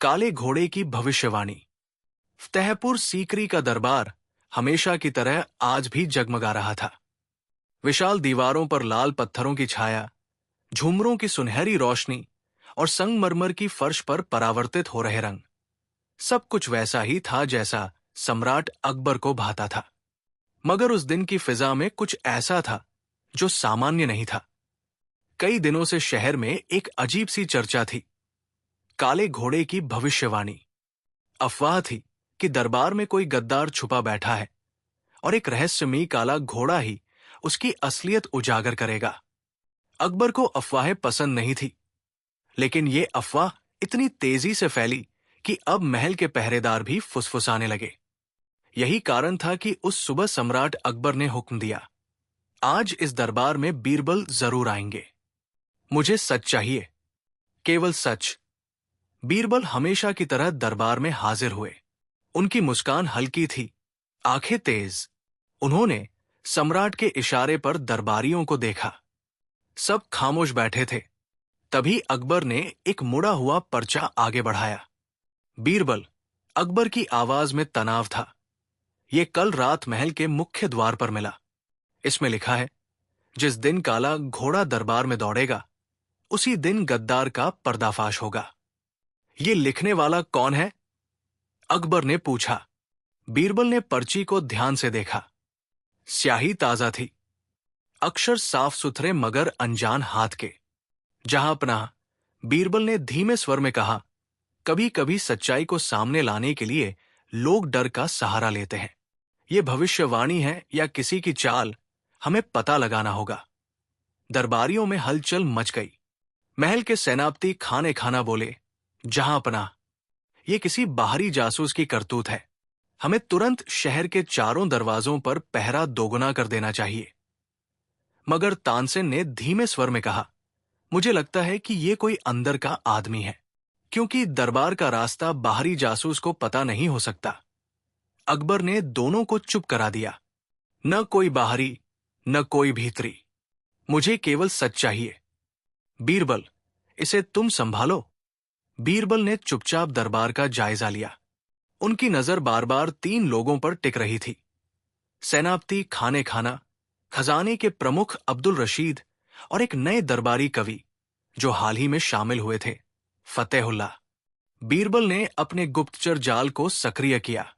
काले घोड़े की भविष्यवाणी। फतेहपुर सीकरी का दरबार हमेशा की तरह आज भी जगमगा रहा था। विशाल दीवारों पर लाल पत्थरों की छाया, झूमरों की सुनहरी रोशनी और संगमरमर की फर्श पर परावर्तित हो रहे रंग, सब कुछ वैसा ही था जैसा सम्राट अकबर को भाता था। मगर उस दिन की फिजा में कुछ ऐसा था जो सामान्य नहीं था। कई दिनों से शहर में एक अजीब सी चर्चा थी, काले घोड़े की भविष्यवाणी। अफवाह थी कि दरबार में कोई गद्दार छुपा बैठा है और एक रहस्यमयी काला घोड़ा ही उसकी असलियत उजागर करेगा। अकबर को अफवाहें पसंद नहीं थी, लेकिन ये अफवाह इतनी तेजी से फैली कि अब महल के पहरेदार भी फुसफुसाने लगे। यही कारण था कि उस सुबह सम्राट अकबर ने हुक्म दिया, आज इस दरबार में बीरबल जरूर आएंगे। मुझे सच चाहिए, केवल सच। बीरबल हमेशा की तरह दरबार में हाजिर हुए। उनकी मुस्कान हल्की थी, आंखें तेज। उन्होंने सम्राट के इशारे पर दरबारियों को देखा। सब खामोश बैठे थे। तभी अकबर ने एक मुड़ा हुआ पर्चा आगे बढ़ाया। बीरबल, अकबर की आवाज में तनाव था। ये कल रात महल के मुख्य द्वार पर मिला। इसमें लिखा है, जिस दिन काला घोड़ा दरबार में दौड़ेगा, उसी दिन गद्दार का पर्दाफाश होगा। ये लिखने वाला कौन है? अकबर ने पूछा। बीरबल ने पर्ची को ध्यान से देखा। स्याही ताजा थी, अक्षर साफ सुथरे मगर अनजान हाथ के। जहां पनाह, बीरबल ने धीमे स्वर में कहा, कभी कभी सच्चाई को सामने लाने के लिए लोग डर का सहारा लेते हैं। ये भविष्यवाणी है या किसी की चाल, हमें पता लगाना होगा। दरबारियों में हलचल मच गई। महल के सेनापति खाने खाना बोले, जहां पनाह, ये किसी बाहरी जासूस की करतूत है। हमें तुरंत शहर के चारों दरवाजों पर पहरा दोगुना कर देना चाहिए। मगर तानसेन ने धीमे स्वर में कहा, मुझे लगता है कि ये कोई अंदर का आदमी है, क्योंकि दरबार का रास्ता बाहरी जासूस को पता नहीं हो सकता। अकबर ने दोनों को चुप करा दिया। न कोई बाहरी, न कोई भीतरी। मुझे केवल सच चाहिए। बीरबल, इसे तुम संभालो। बीरबल ने चुपचाप दरबार का जायजा लिया। उनकी नजर बार बार 3 लोगों पर टिक रही थी, सेनापति खाने खाना, खजाने के प्रमुख अब्दुल रशीद और एक नए दरबारी कवि जो हाल ही में शामिल हुए थे, फतेहुल्लाह। बीरबल ने अपने गुप्तचर जाल को सक्रिय किया।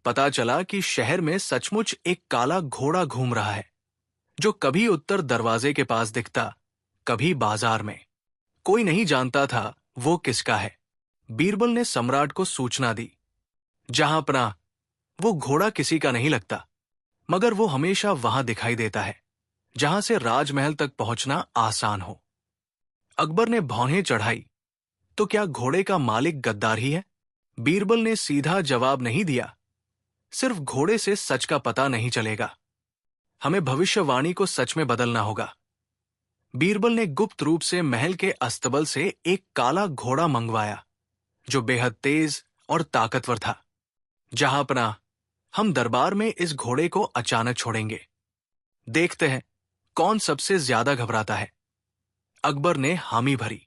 पता चला कि शहर में सचमुच एक काला घोड़ा घूम रहा है, जो कभी उत्तर दरवाजे के पास दिखता, कभी बाजार में। कोई नहीं जानता था वो किसका है। बीरबल ने सम्राट को सूचना दी, जहां पनाह, वो घोड़ा किसी का नहीं लगता, मगर वो हमेशा वहां दिखाई देता है जहां से राजमहल तक पहुंचना आसान हो। अकबर ने भौहें चढ़ाई, तो क्या घोड़े का मालिक गद्दार ही है? बीरबल ने सीधा जवाब नहीं दिया, सिर्फ घोड़े से सच का पता नहीं चलेगा। हमें भविष्यवाणी को सच में बदलना होगा। बीरबल ने गुप्त रूप से महल के अस्तबल से एक काला घोड़ा मंगवाया, जो बेहद तेज और ताकतवर था। जहां पनाह, हम दरबार में इस घोड़े को अचानक छोड़ेंगे। देखते हैं कौन सबसे ज्यादा घबराता है। अकबर ने हामी भरी।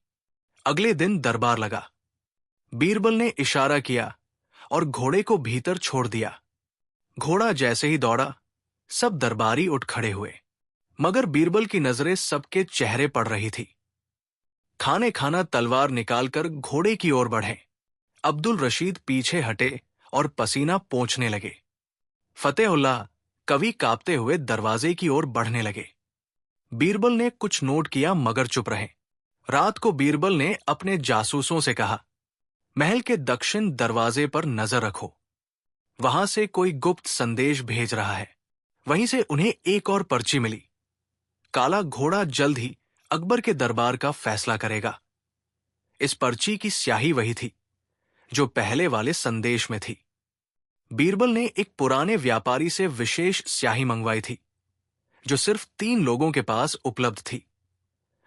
अगले दिन दरबार लगा। बीरबल ने इशारा किया और घोड़े को भीतर छोड़ दिया। घोड़ा जैसे ही दौड़ा, सब दरबारी उठ खड़े हुए, मगर बीरबल की नजरें सबके चेहरे पड़ रही थी। खाने खाना तलवार निकालकर घोड़े की ओर बढ़े। अब्दुल रशीद पीछे हटे और पसीना पोंछने लगे। फतेहुल्लाह कवि कांपते हुए दरवाजे की ओर बढ़ने लगे। बीरबल ने कुछ नोट किया मगर चुप रहे। रात को बीरबल ने अपने जासूसों से कहा, महल के दक्षिण दरवाजे पर नजर रखो, वहां से कोई गुप्त संदेश भेज रहा है। वहीं से उन्हें एक और पर्ची मिली, काला घोड़ा जल्द ही अकबर के दरबार का फैसला करेगा। इस पर्ची की स्याही वही थी जो पहले वाले संदेश में थी। बीरबल ने एक पुराने व्यापारी से विशेष स्याही मंगवाई थी, जो सिर्फ 3 लोगों के पास उपलब्ध थी,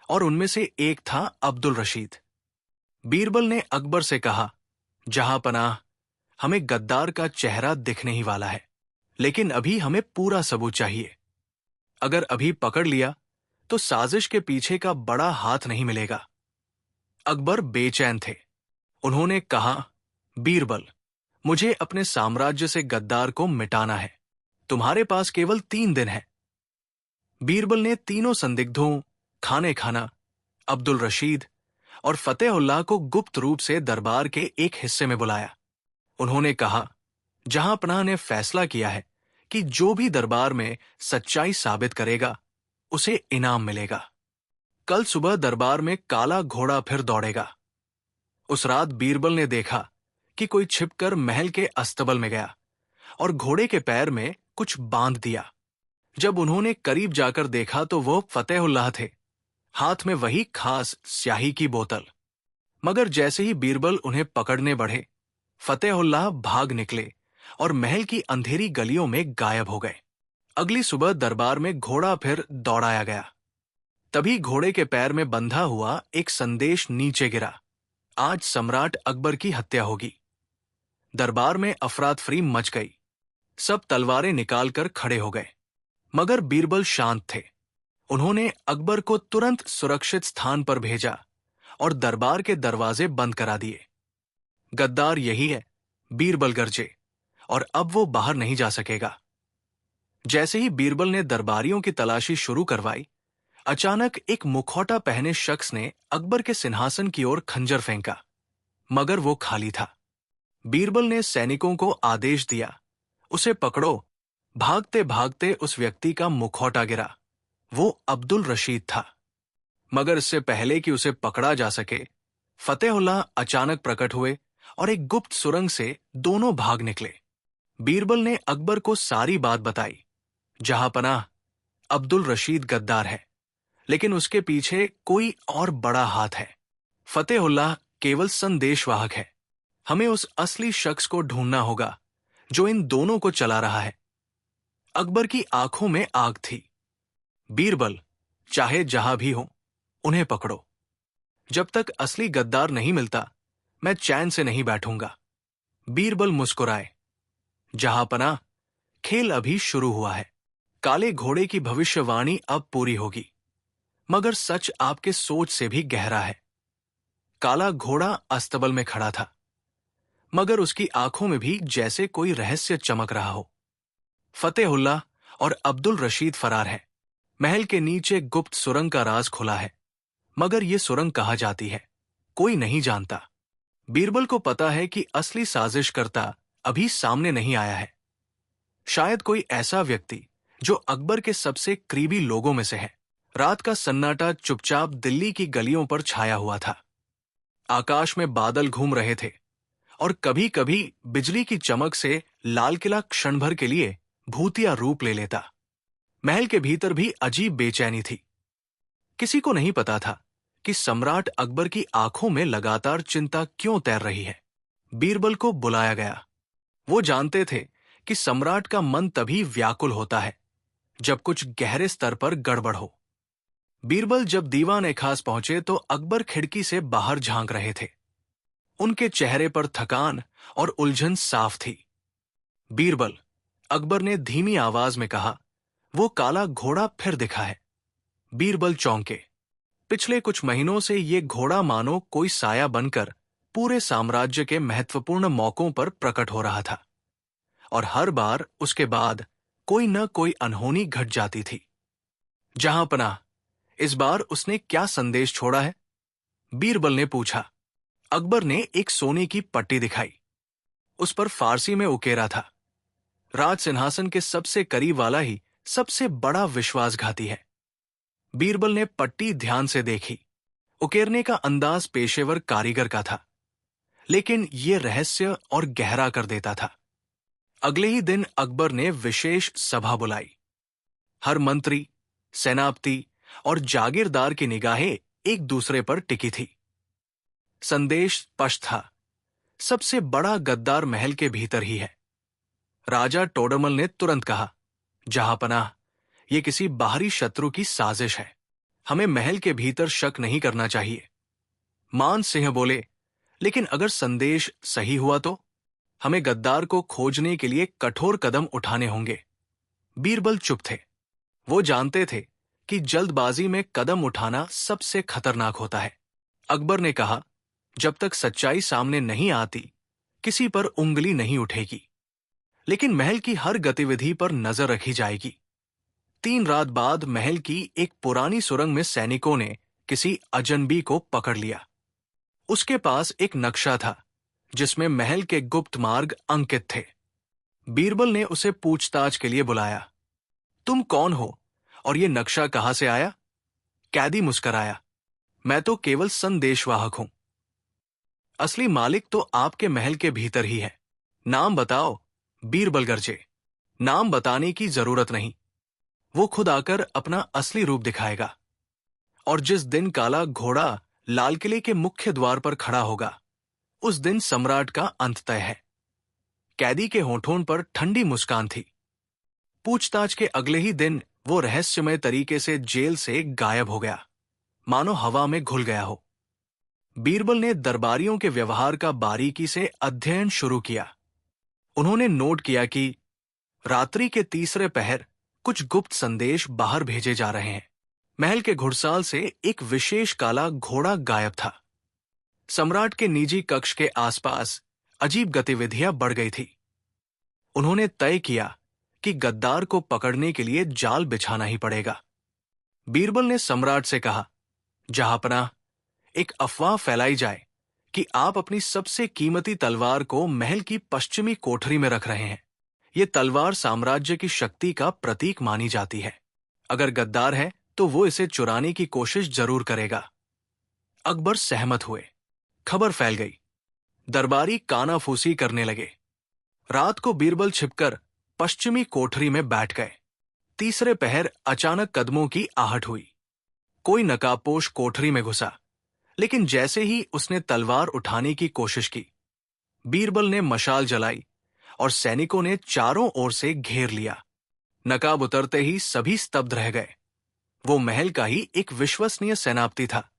और उनमें से एक था अब्दुल रशीद। बीरबल ने अकबर से कहा, जहां पनाह, हमें गद्दार का चेहरा दिखने ही वाला है, लेकिन अभी हमें पूरा सबूत चाहिए। अगर अभी पकड़ लिया तो साजिश के पीछे का बड़ा हाथ नहीं मिलेगा। अकबर बेचैन थे। उन्होंने कहा, बीरबल, मुझे अपने साम्राज्य से गद्दार को मिटाना है। तुम्हारे पास केवल 3 दिन है। बीरबल ने तीनों संदिग्धों, खाने खाना, अब्दुल रशीद और फतेहुल्लाह को गुप्त रूप से दरबार के एक हिस्से में बुलाया। उन्होंने कहा, जहांपनाह ने फैसला किया है कि जो भी दरबार में सच्चाई साबित करेगा उसे इनाम मिलेगा। कल सुबह दरबार में काला घोड़ा फिर दौड़ेगा। उस रात बीरबल ने देखा कि कोई छिपकर महल के अस्तबल में गया और घोड़े के पैर में कुछ बांध दिया। जब उन्होंने करीब जाकर देखा तो वो फतेहुल्लाह थे, हाथ में वही खास स्याही की बोतल। मगर जैसे ही बीरबल उन्हें पकड़ने बढ़े, फतेहुल्लाह भाग निकले और महल की अंधेरी गलियों में गायब हो गए। अगली सुबह दरबार में घोड़ा फिर दौड़ाया गया। तभी घोड़े के पैर में बंधा हुआ एक संदेश नीचे गिरा, आज सम्राट अकबर की हत्या होगी। दरबार में अफरातफरी मच गई। सब तलवारें निकालकर खड़े हो गए। मगर बीरबल शांत थे। उन्होंने अकबर को तुरंत सुरक्षित स्थान पर भेजा और दरबार के दरवाजे बंद करा दिए। गद्दार यही है, बीरबल गरजे, और अब वो बाहर नहीं जा सकेगा। जैसे ही बीरबल ने दरबारियों की तलाशी शुरू करवाई, अचानक एक मुखौटा पहने शख्स ने अकबर के सिंहासन की ओर खंजर फेंका, मगर वो खाली था। बीरबल ने सैनिकों को आदेश दिया, उसे पकड़ो। भागते भागते उस व्यक्ति का मुखौटा गिरा। वो अब्दुल रशीद था। मगर इससे पहले कि उसे पकड़ा जा सके, फतेहुल्लाह अचानक प्रकट हुए और एक गुप्त सुरंग से दोनों भाग निकले। बीरबल ने अकबर को सारी बात बताई। जहांपनाह, अब्दुल रशीद गद्दार है, लेकिन उसके पीछे कोई और बड़ा हाथ है। फतेहुल्लाह केवल संदेशवाहक है। हमें उस असली शख्स को ढूंढना होगा जो इन दोनों को चला रहा है। अकबर की आंखों में आग थी। बीरबल, चाहे जहां भी हो, उन्हें पकड़ो। जब तक असली गद्दार नहीं मिलता, मैं चैन से नहीं बैठूंगा। बीरबल मुस्कुराए। जहांपनाह, खेल अभी शुरू हुआ है। काले घोड़े की भविष्यवाणी अब पूरी होगी, मगर सच आपके सोच से भी गहरा है। काला घोड़ा अस्तबल में खड़ा था, मगर उसकी आंखों में भी जैसे कोई रहस्य चमक रहा हो। फतेहुल्लाह और अब्दुल रशीद फरार हैं। महल के नीचे गुप्त सुरंग का राज खुला है, मगर यह सुरंग कहाँ जाती है, कोई नहीं जानता। बीरबल को पता है कि असली साजिशकर्ता अभी सामने नहीं आया है। शायद कोई ऐसा व्यक्ति जो अकबर के सबसे करीबी लोगों में से है। रात का सन्नाटा चुपचाप दिल्ली की गलियों पर छाया हुआ था। आकाश में बादल घूम रहे थे और कभी कभी बिजली की चमक से लाल किला क्षण भर के लिए भूतिया रूप ले लेता। महल के भीतर भी अजीब बेचैनी थी। किसी को नहीं पता था कि सम्राट अकबर की आंखों में लगातार चिंता क्यों तैर रही है। बीरबल को बुलाया गया। वो जानते थे कि सम्राट का मन तभी व्याकुल होता है जब कुछ गहरे स्तर पर गड़बड़ हो। बीरबल जब दीवान खास पहुंचे तो अकबर खिड़की से बाहर झांक रहे थे। उनके चेहरे पर थकान और उलझन साफ थी। बीरबल, अकबर ने धीमी आवाज में कहा, वो काला घोड़ा फिर दिखा है। बीरबल चौंके। पिछले कुछ महीनों से ये घोड़ा मानो कोई साया बनकर पूरे साम्राज्य के महत्वपूर्ण मौकों पर प्रकट हो रहा था, और हर बार उसके बाद कोई न कोई अनहोनी घट जाती थी। जहांपनाह, इस बार उसने क्या संदेश छोड़ा है? बीरबल ने पूछा। अकबर ने एक सोने की पट्टी दिखाई। उस पर फारसी में उकेरा था, राज सिंहासन के सबसे करीब वाला ही सबसे बड़ा विश्वासघाती है। बीरबल ने पट्टी ध्यान से देखी। उकेरने का अंदाज पेशेवर कारीगर का था, लेकिन यह रहस्य और गहरा कर देता था। अगले ही दिन अकबर ने विशेष सभा बुलाई। हर मंत्री, सेनापति और जागीरदार की निगाहें एक दूसरे पर टिकी थी। संदेश स्पष्ट था, सबसे बड़ा गद्दार महल के भीतर ही है। राजा टोडरमल ने तुरंत कहा, जहांपनाह, यह किसी बाहरी शत्रु की साजिश है। हमें महल के भीतर शक नहीं करना चाहिए। मान सिंह बोले, लेकिन अगर संदेश सही हुआ तो हमें गद्दार को खोजने के लिए कठोर कदम उठाने होंगे। बीरबल चुप थे। वो जानते थे कि जल्दबाजी में कदम उठाना सबसे खतरनाक होता है। अकबर ने कहा, जब तक सच्चाई सामने नहीं आती किसी पर उंगली नहीं उठेगी, लेकिन महल की हर गतिविधि पर नजर रखी जाएगी। 3 रात बाद महल की एक पुरानी सुरंग में सैनिकों ने किसी अजनबी को पकड़ लिया। उसके पास एक नक्शा था जिसमें महल के गुप्त मार्ग अंकित थे। बीरबल ने उसे पूछताछ के लिए बुलाया। तुम कौन हो और ये नक्शा कहां से आया? कैदी मुस्कराया। मैं तो केवल संदेशवाहक हूं। असली मालिक तो आपके महल के भीतर ही है। नाम बताओ, बीरबल गरजे। नाम बताने की जरूरत नहीं, वो खुद आकर अपना असली रूप दिखाएगा। और जिस दिन काला घोड़ा लाल किले के मुख्य द्वार पर खड़ा होगा, उस दिन सम्राट का अंत तय है। कैदी के होठों पर ठंडी मुस्कान थी। पूछताछ के अगले ही दिन वो रहस्यमय तरीके से जेल से गायब हो गया, मानो हवा में घुल गया हो। बीरबल ने दरबारियों के व्यवहार का बारीकी से अध्ययन शुरू किया। उन्होंने नोट किया कि रात्रि के तीसरे पहर कुछ गुप्त संदेश बाहर भेजे जा रहे हैं। महल के घुड़साल से एक विशेष काला घोड़ा गायब था। सम्राट के निजी कक्ष के आसपास अजीब गतिविधियां बढ़ गई थी। उन्होंने तय किया कि गद्दार को पकड़ने के लिए जाल बिछाना ही पड़ेगा। बीरबल ने सम्राट से कहा, जहांपनाह, एक अफवाह फैलाई जाए कि आप अपनी सबसे कीमती तलवार को महल की पश्चिमी कोठरी में रख रहे हैं। ये तलवार साम्राज्य की शक्ति का प्रतीक मानी जाती है। अगर गद्दार है तो वो इसे चुराने की कोशिश जरूर करेगा। अकबर सहमत हुए। खबर फैल गई। दरबारी कानाफूसी करने लगे। रात को बीरबल छिपकर पश्चिमी कोठरी में बैठ गए। तीसरे पहर अचानक कदमों की आहट हुई। कोई नकाबपोश कोठरी में घुसा, लेकिन जैसे ही उसने तलवार उठाने की कोशिश की, बीरबल ने मशाल जलाई और सैनिकों ने चारों ओर से घेर लिया। नकाब उतरते ही सभी स्तब्ध रह गए। वो महल का ही एक विश्वसनीय सेनापति था,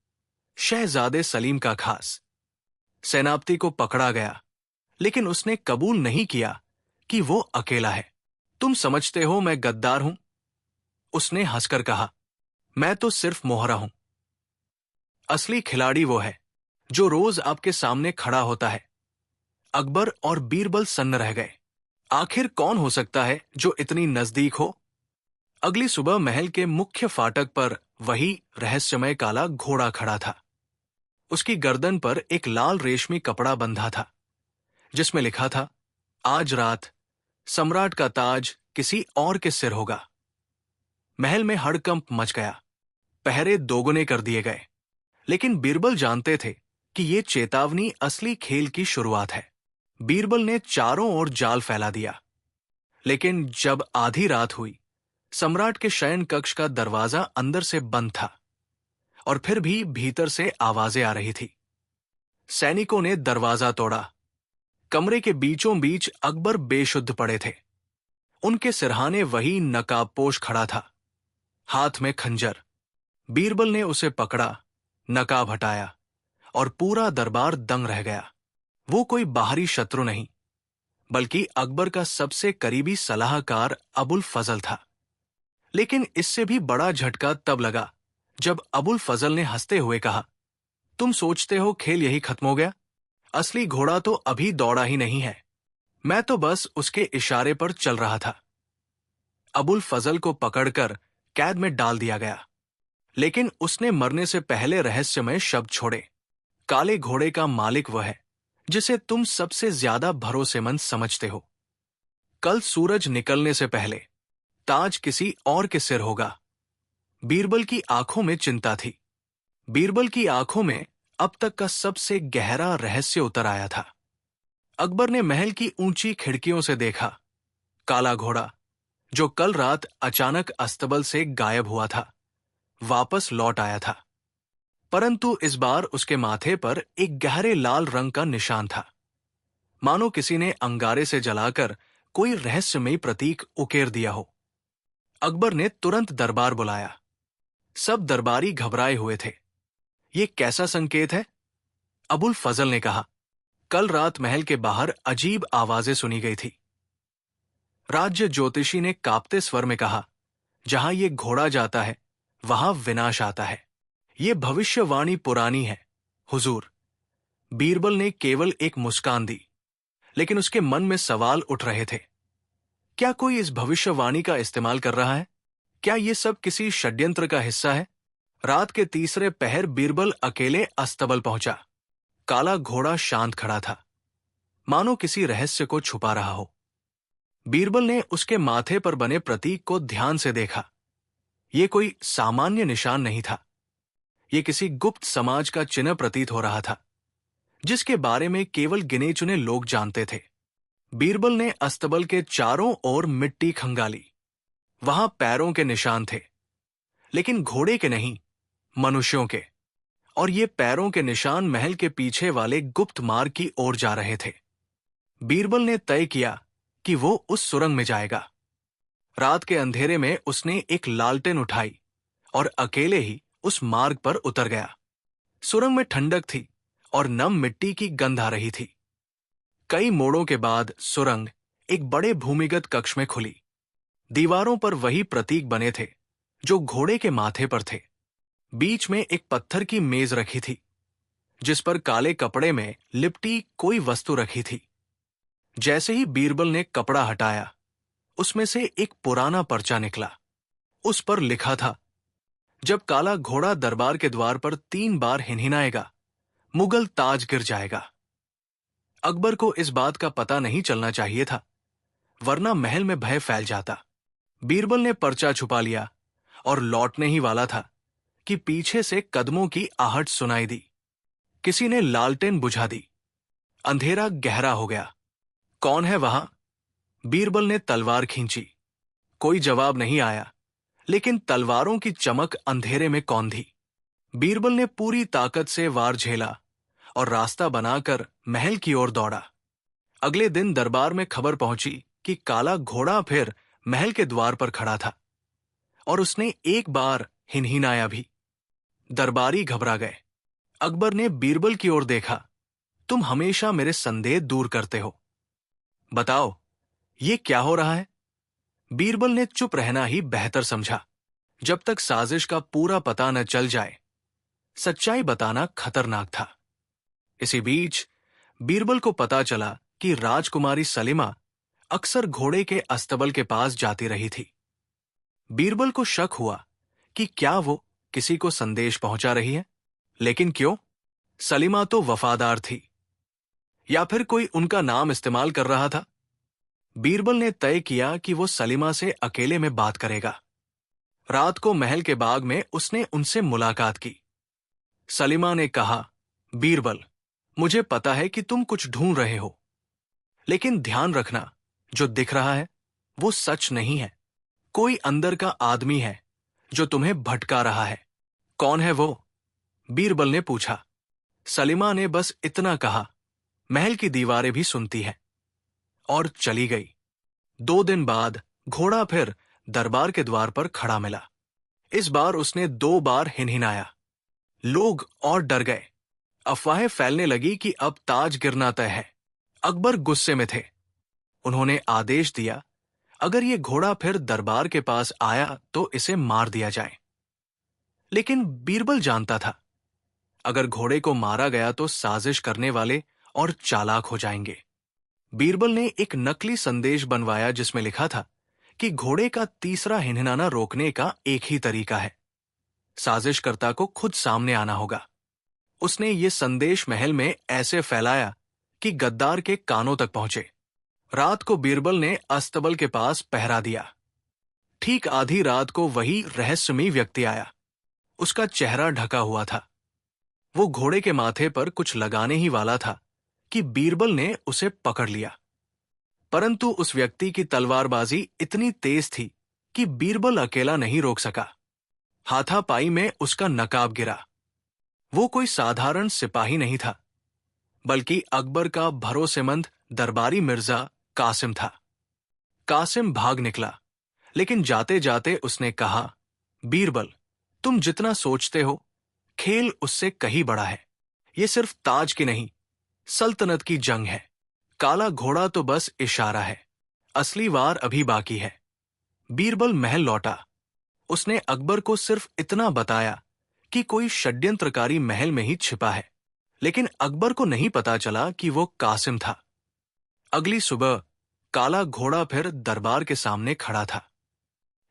शहजादे सलीम का खास। सेनापति को पकड़ा गया, लेकिन उसने कबूल नहीं किया कि वो अकेला है। तुम समझते हो मैं गद्दार हूं? उसने हंसकर कहा, मैं तो सिर्फ मोहरा हूं। असली खिलाड़ी वो है जो रोज आपके सामने खड़ा होता है। अकबर और बीरबल सन्न रह गए। आखिर कौन हो सकता है जो इतनी नजदीक हो? अगली सुबह महल के मुख्य फाटक पर वही रहस्यमय काला घोड़ा खड़ा था। उसकी गर्दन पर एक लाल रेशमी कपड़ा बंधा था, जिसमें लिखा था, आज रात सम्राट का ताज किसी और के सिर होगा। महल में हड़कंप मच गया। पहरे दोगुने कर दिए गए, लेकिन बीरबल जानते थे कि ये चेतावनी असली खेल की शुरुआत है। बीरबल ने चारों ओर जाल फैला दिया, लेकिन जब आधी रात हुई, सम्राट के शयन कक्ष का दरवाजा अंदर से बंद था और फिर भी भीतर से आवाजें आ रही थी। सैनिकों ने दरवाजा तोड़ा। कमरे के बीचों बीच अकबर बेशुद्ध पड़े थे। उनके सिरहाने वही नकाबपोश खड़ा था, हाथ में खंजर। बीरबल ने उसे पकड़ा, नकाब हटाया और पूरा दरबार दंग रह गया। वो कोई बाहरी शत्रु नहीं, बल्कि अकबर का सबसे करीबी सलाहकार अबुल फजल था। लेकिन इससे भी बड़ा झटका तब लगा जब अबुल फजल ने हंसते हुए कहा, तुम सोचते हो खेल यही खत्म हो गया? असली घोड़ा तो अभी दौड़ा ही नहीं है। मैं तो बस उसके इशारे पर चल रहा था। अबुल फजल को पकड़कर कैद में डाल दिया गया, लेकिन उसने मरने से पहले रहस्यमय शब्द छोड़े, काले घोड़े का मालिक वह है जिसे तुम सबसे ज्यादा भरोसेमंद समझते हो। कल सूरज निकलने से पहले ताज किसी और के सिर होगा। बीरबल की आंखों में चिंता थी। बीरबल की आंखों में अब तक का सबसे गहरा रहस्य उतर आया था। अकबर ने महल की ऊंची खिड़कियों से देखा। काला घोड़ा, जो कल रात अचानक अस्तबल से गायब हुआ था, वापस लौट आया था, परंतु इस बार उसके माथे पर एक गहरे लाल रंग का निशान था, मानो किसी ने अंगारे से जलाकर कोई रहस्यमयी प्रतीक उकेर दिया हो। अकबर ने तुरंत दरबार बुलाया। सब दरबारी घबराए हुए थे। ये कैसा संकेत है? अबुल फजल ने कहा, कल रात महल के बाहर अजीब आवाजें सुनी गई थी। राज्य ज्योतिषी ने कांपते स्वर में कहा, जहां ये घोड़ा जाता है वहां विनाश आता है। ये भविष्यवाणी पुरानी है, हुजूर। बीरबल ने केवल एक मुस्कान दी, लेकिन उसके मन में सवाल उठ रहे थे। क्या कोई इस भविष्यवाणी का इस्तेमाल कर रहा है? क्या ये सब किसी षड्यंत्र का हिस्सा है? रात के तीसरे पहर बीरबल अकेले अस्तबल पहुंचा। काला घोड़ा शांत खड़ा था, मानो किसी रहस्य को छुपा रहा हो। बीरबल ने उसके माथे पर बने प्रतीक को ध्यान से देखा। ये कोई सामान्य निशान नहीं था। ये किसी गुप्त समाज का चिन्ह प्रतीत हो रहा था, जिसके बारे में केवल गिने चुने लोग जानते थे। बीरबल ने अस्तबल के चारों ओर मिट्टी खंगाली। वहां पैरों के निशान थे, लेकिन घोड़े के नहीं, मनुष्यों के। और ये पैरों के निशान महल के पीछे वाले गुप्त मार्ग की ओर जा रहे थे। बीरबल ने तय किया कि वो उस सुरंग में जाएगा। रात के अंधेरे में उसने एक लालटेन उठाई और अकेले ही उस मार्ग पर उतर गया। सुरंग में ठंडक थी और नम मिट्टी की गंध आ रही थी। कई मोड़ों के बाद सुरंग एक बड़े भूमिगत कक्ष में खुली। दीवारों पर वही प्रतीक बने थे जो घोड़े के माथे पर थे। बीच में एक पत्थर की मेज रखी थी, जिस पर काले कपड़े में लिपटी कोई वस्तु रखी थी। जैसे ही बीरबल ने कपड़ा हटाया, उसमें से एक पुराना पर्चा निकला। उस पर लिखा था, जब काला घोड़ा दरबार के द्वार पर 3 बार हिनहिनाएगा, मुगल ताज गिर जाएगा। अकबर को इस बात का पता नहीं चलना चाहिए था, वरना महल में भय फैल जाता। बीरबल ने पर्चा छुपा लिया और लौटने ही वाला था कि पीछे से कदमों की आहट सुनाई दी। किसी ने लालटेन बुझा दी। अंधेरा गहरा हो गया। कौन है वहां? बीरबल ने तलवार खींची। कोई जवाब नहीं आया, लेकिन तलवारों की चमक अंधेरे में कौंधी। बीरबल ने पूरी ताकत से वार झेला और रास्ता बनाकर महल की ओर दौड़ा। अगले दिन दरबार में खबर पहुंची कि काला घोड़ा फिर महल के द्वार पर खड़ा था और उसने एक बार हिनहिनाया भी। दरबारी घबरा गए। अकबर ने बीरबल की ओर देखा। तुम हमेशा मेरे संदेह दूर करते हो। बताओ, ये क्या हो रहा है? बीरबल ने चुप रहना ही बेहतर समझा। जब तक साजिश का पूरा पता न चल जाए, सच्चाई बताना खतरनाक था। इसी बीच बीरबल को पता चला कि राजकुमारी सलीमा अक्सर घोड़े के अस्तबल के पास जाती रही थी। बीरबल को शक हुआ कि क्या वो किसी को संदेश पहुंचा रही है। लेकिन क्यों? सलीमा तो वफादार थी, या फिर कोई उनका नाम इस्तेमाल कर रहा था। बीरबल ने तय किया कि वो सलीमा से अकेले में बात करेगा। रात को महल के बाग में उसने उनसे मुलाकात की। सलीमा ने कहा, बीरबल, मुझे पता है कि तुम कुछ ढूंढ रहे हो, लेकिन ध्यान रखना, जो दिख रहा है वो सच नहीं है। कोई अंदर का आदमी है जो तुम्हें भटका रहा है। कौन है वो? बीरबल ने पूछा। सलीमा ने बस इतना कहा, महल की दीवारें भी सुनती हैं, और चली गई। 2 दिन बाद घोड़ा फिर दरबार के द्वार पर खड़ा मिला। इस बार उसने 2 बार हिनहिनाया। लोग और डर गए। अफवाहें फैलने लगी कि अब ताज गिरना तय है। अकबर गुस्से में थे। उन्होंने आदेश दिया, अगर ये घोड़ा फिर दरबार के पास आया तो इसे मार दिया जाए। लेकिन बीरबल जानता था, अगर घोड़े को मारा गया तो साजिश करने वाले और चालाक हो जाएंगे। बीरबल ने एक नकली संदेश बनवाया जिसमें लिखा था कि घोड़े का तीसरा हिनहिनाना रोकने का एक ही तरीका है, साजिशकर्ता को खुद सामने आना होगा। उसने ये संदेश महल में ऐसे फैलाया कि गद्दार के कानों तक पहुंचे। रात को बीरबल ने अस्तबल के पास पहरा दिया। ठीक आधी रात को वही रहस्यमयी व्यक्ति आया। उसका चेहरा ढका हुआ था। वो घोड़े के माथे पर कुछ लगाने ही वाला था कि बीरबल ने उसे पकड़ लिया। परंतु उस व्यक्ति की तलवारबाजी इतनी तेज थी कि बीरबल अकेला नहीं रोक सका। हाथापाई में उसका नकाब गिरा। वो कोई साधारण सिपाही नहीं था, बल्कि अकबर का भरोसेमंद दरबारी मिर्जा कासिम था। कासिम भाग निकला, लेकिन जाते जाते उसने कहा, बीरबल, तुम जितना सोचते हो, खेल उससे कहीं बड़ा है। ये सिर्फ ताज की नहीं, सल्तनत की जंग है। काला घोड़ा तो बस इशारा है, असली वार अभी बाकी है। बीरबल महल लौटा। उसने अकबर को सिर्फ इतना बताया कि कोई षड्यंत्रकारी महल में ही छिपा है, लेकिन अकबर को नहीं पता चला कि वो कासिम था। अगली सुबह काला घोड़ा फिर दरबार के सामने खड़ा था।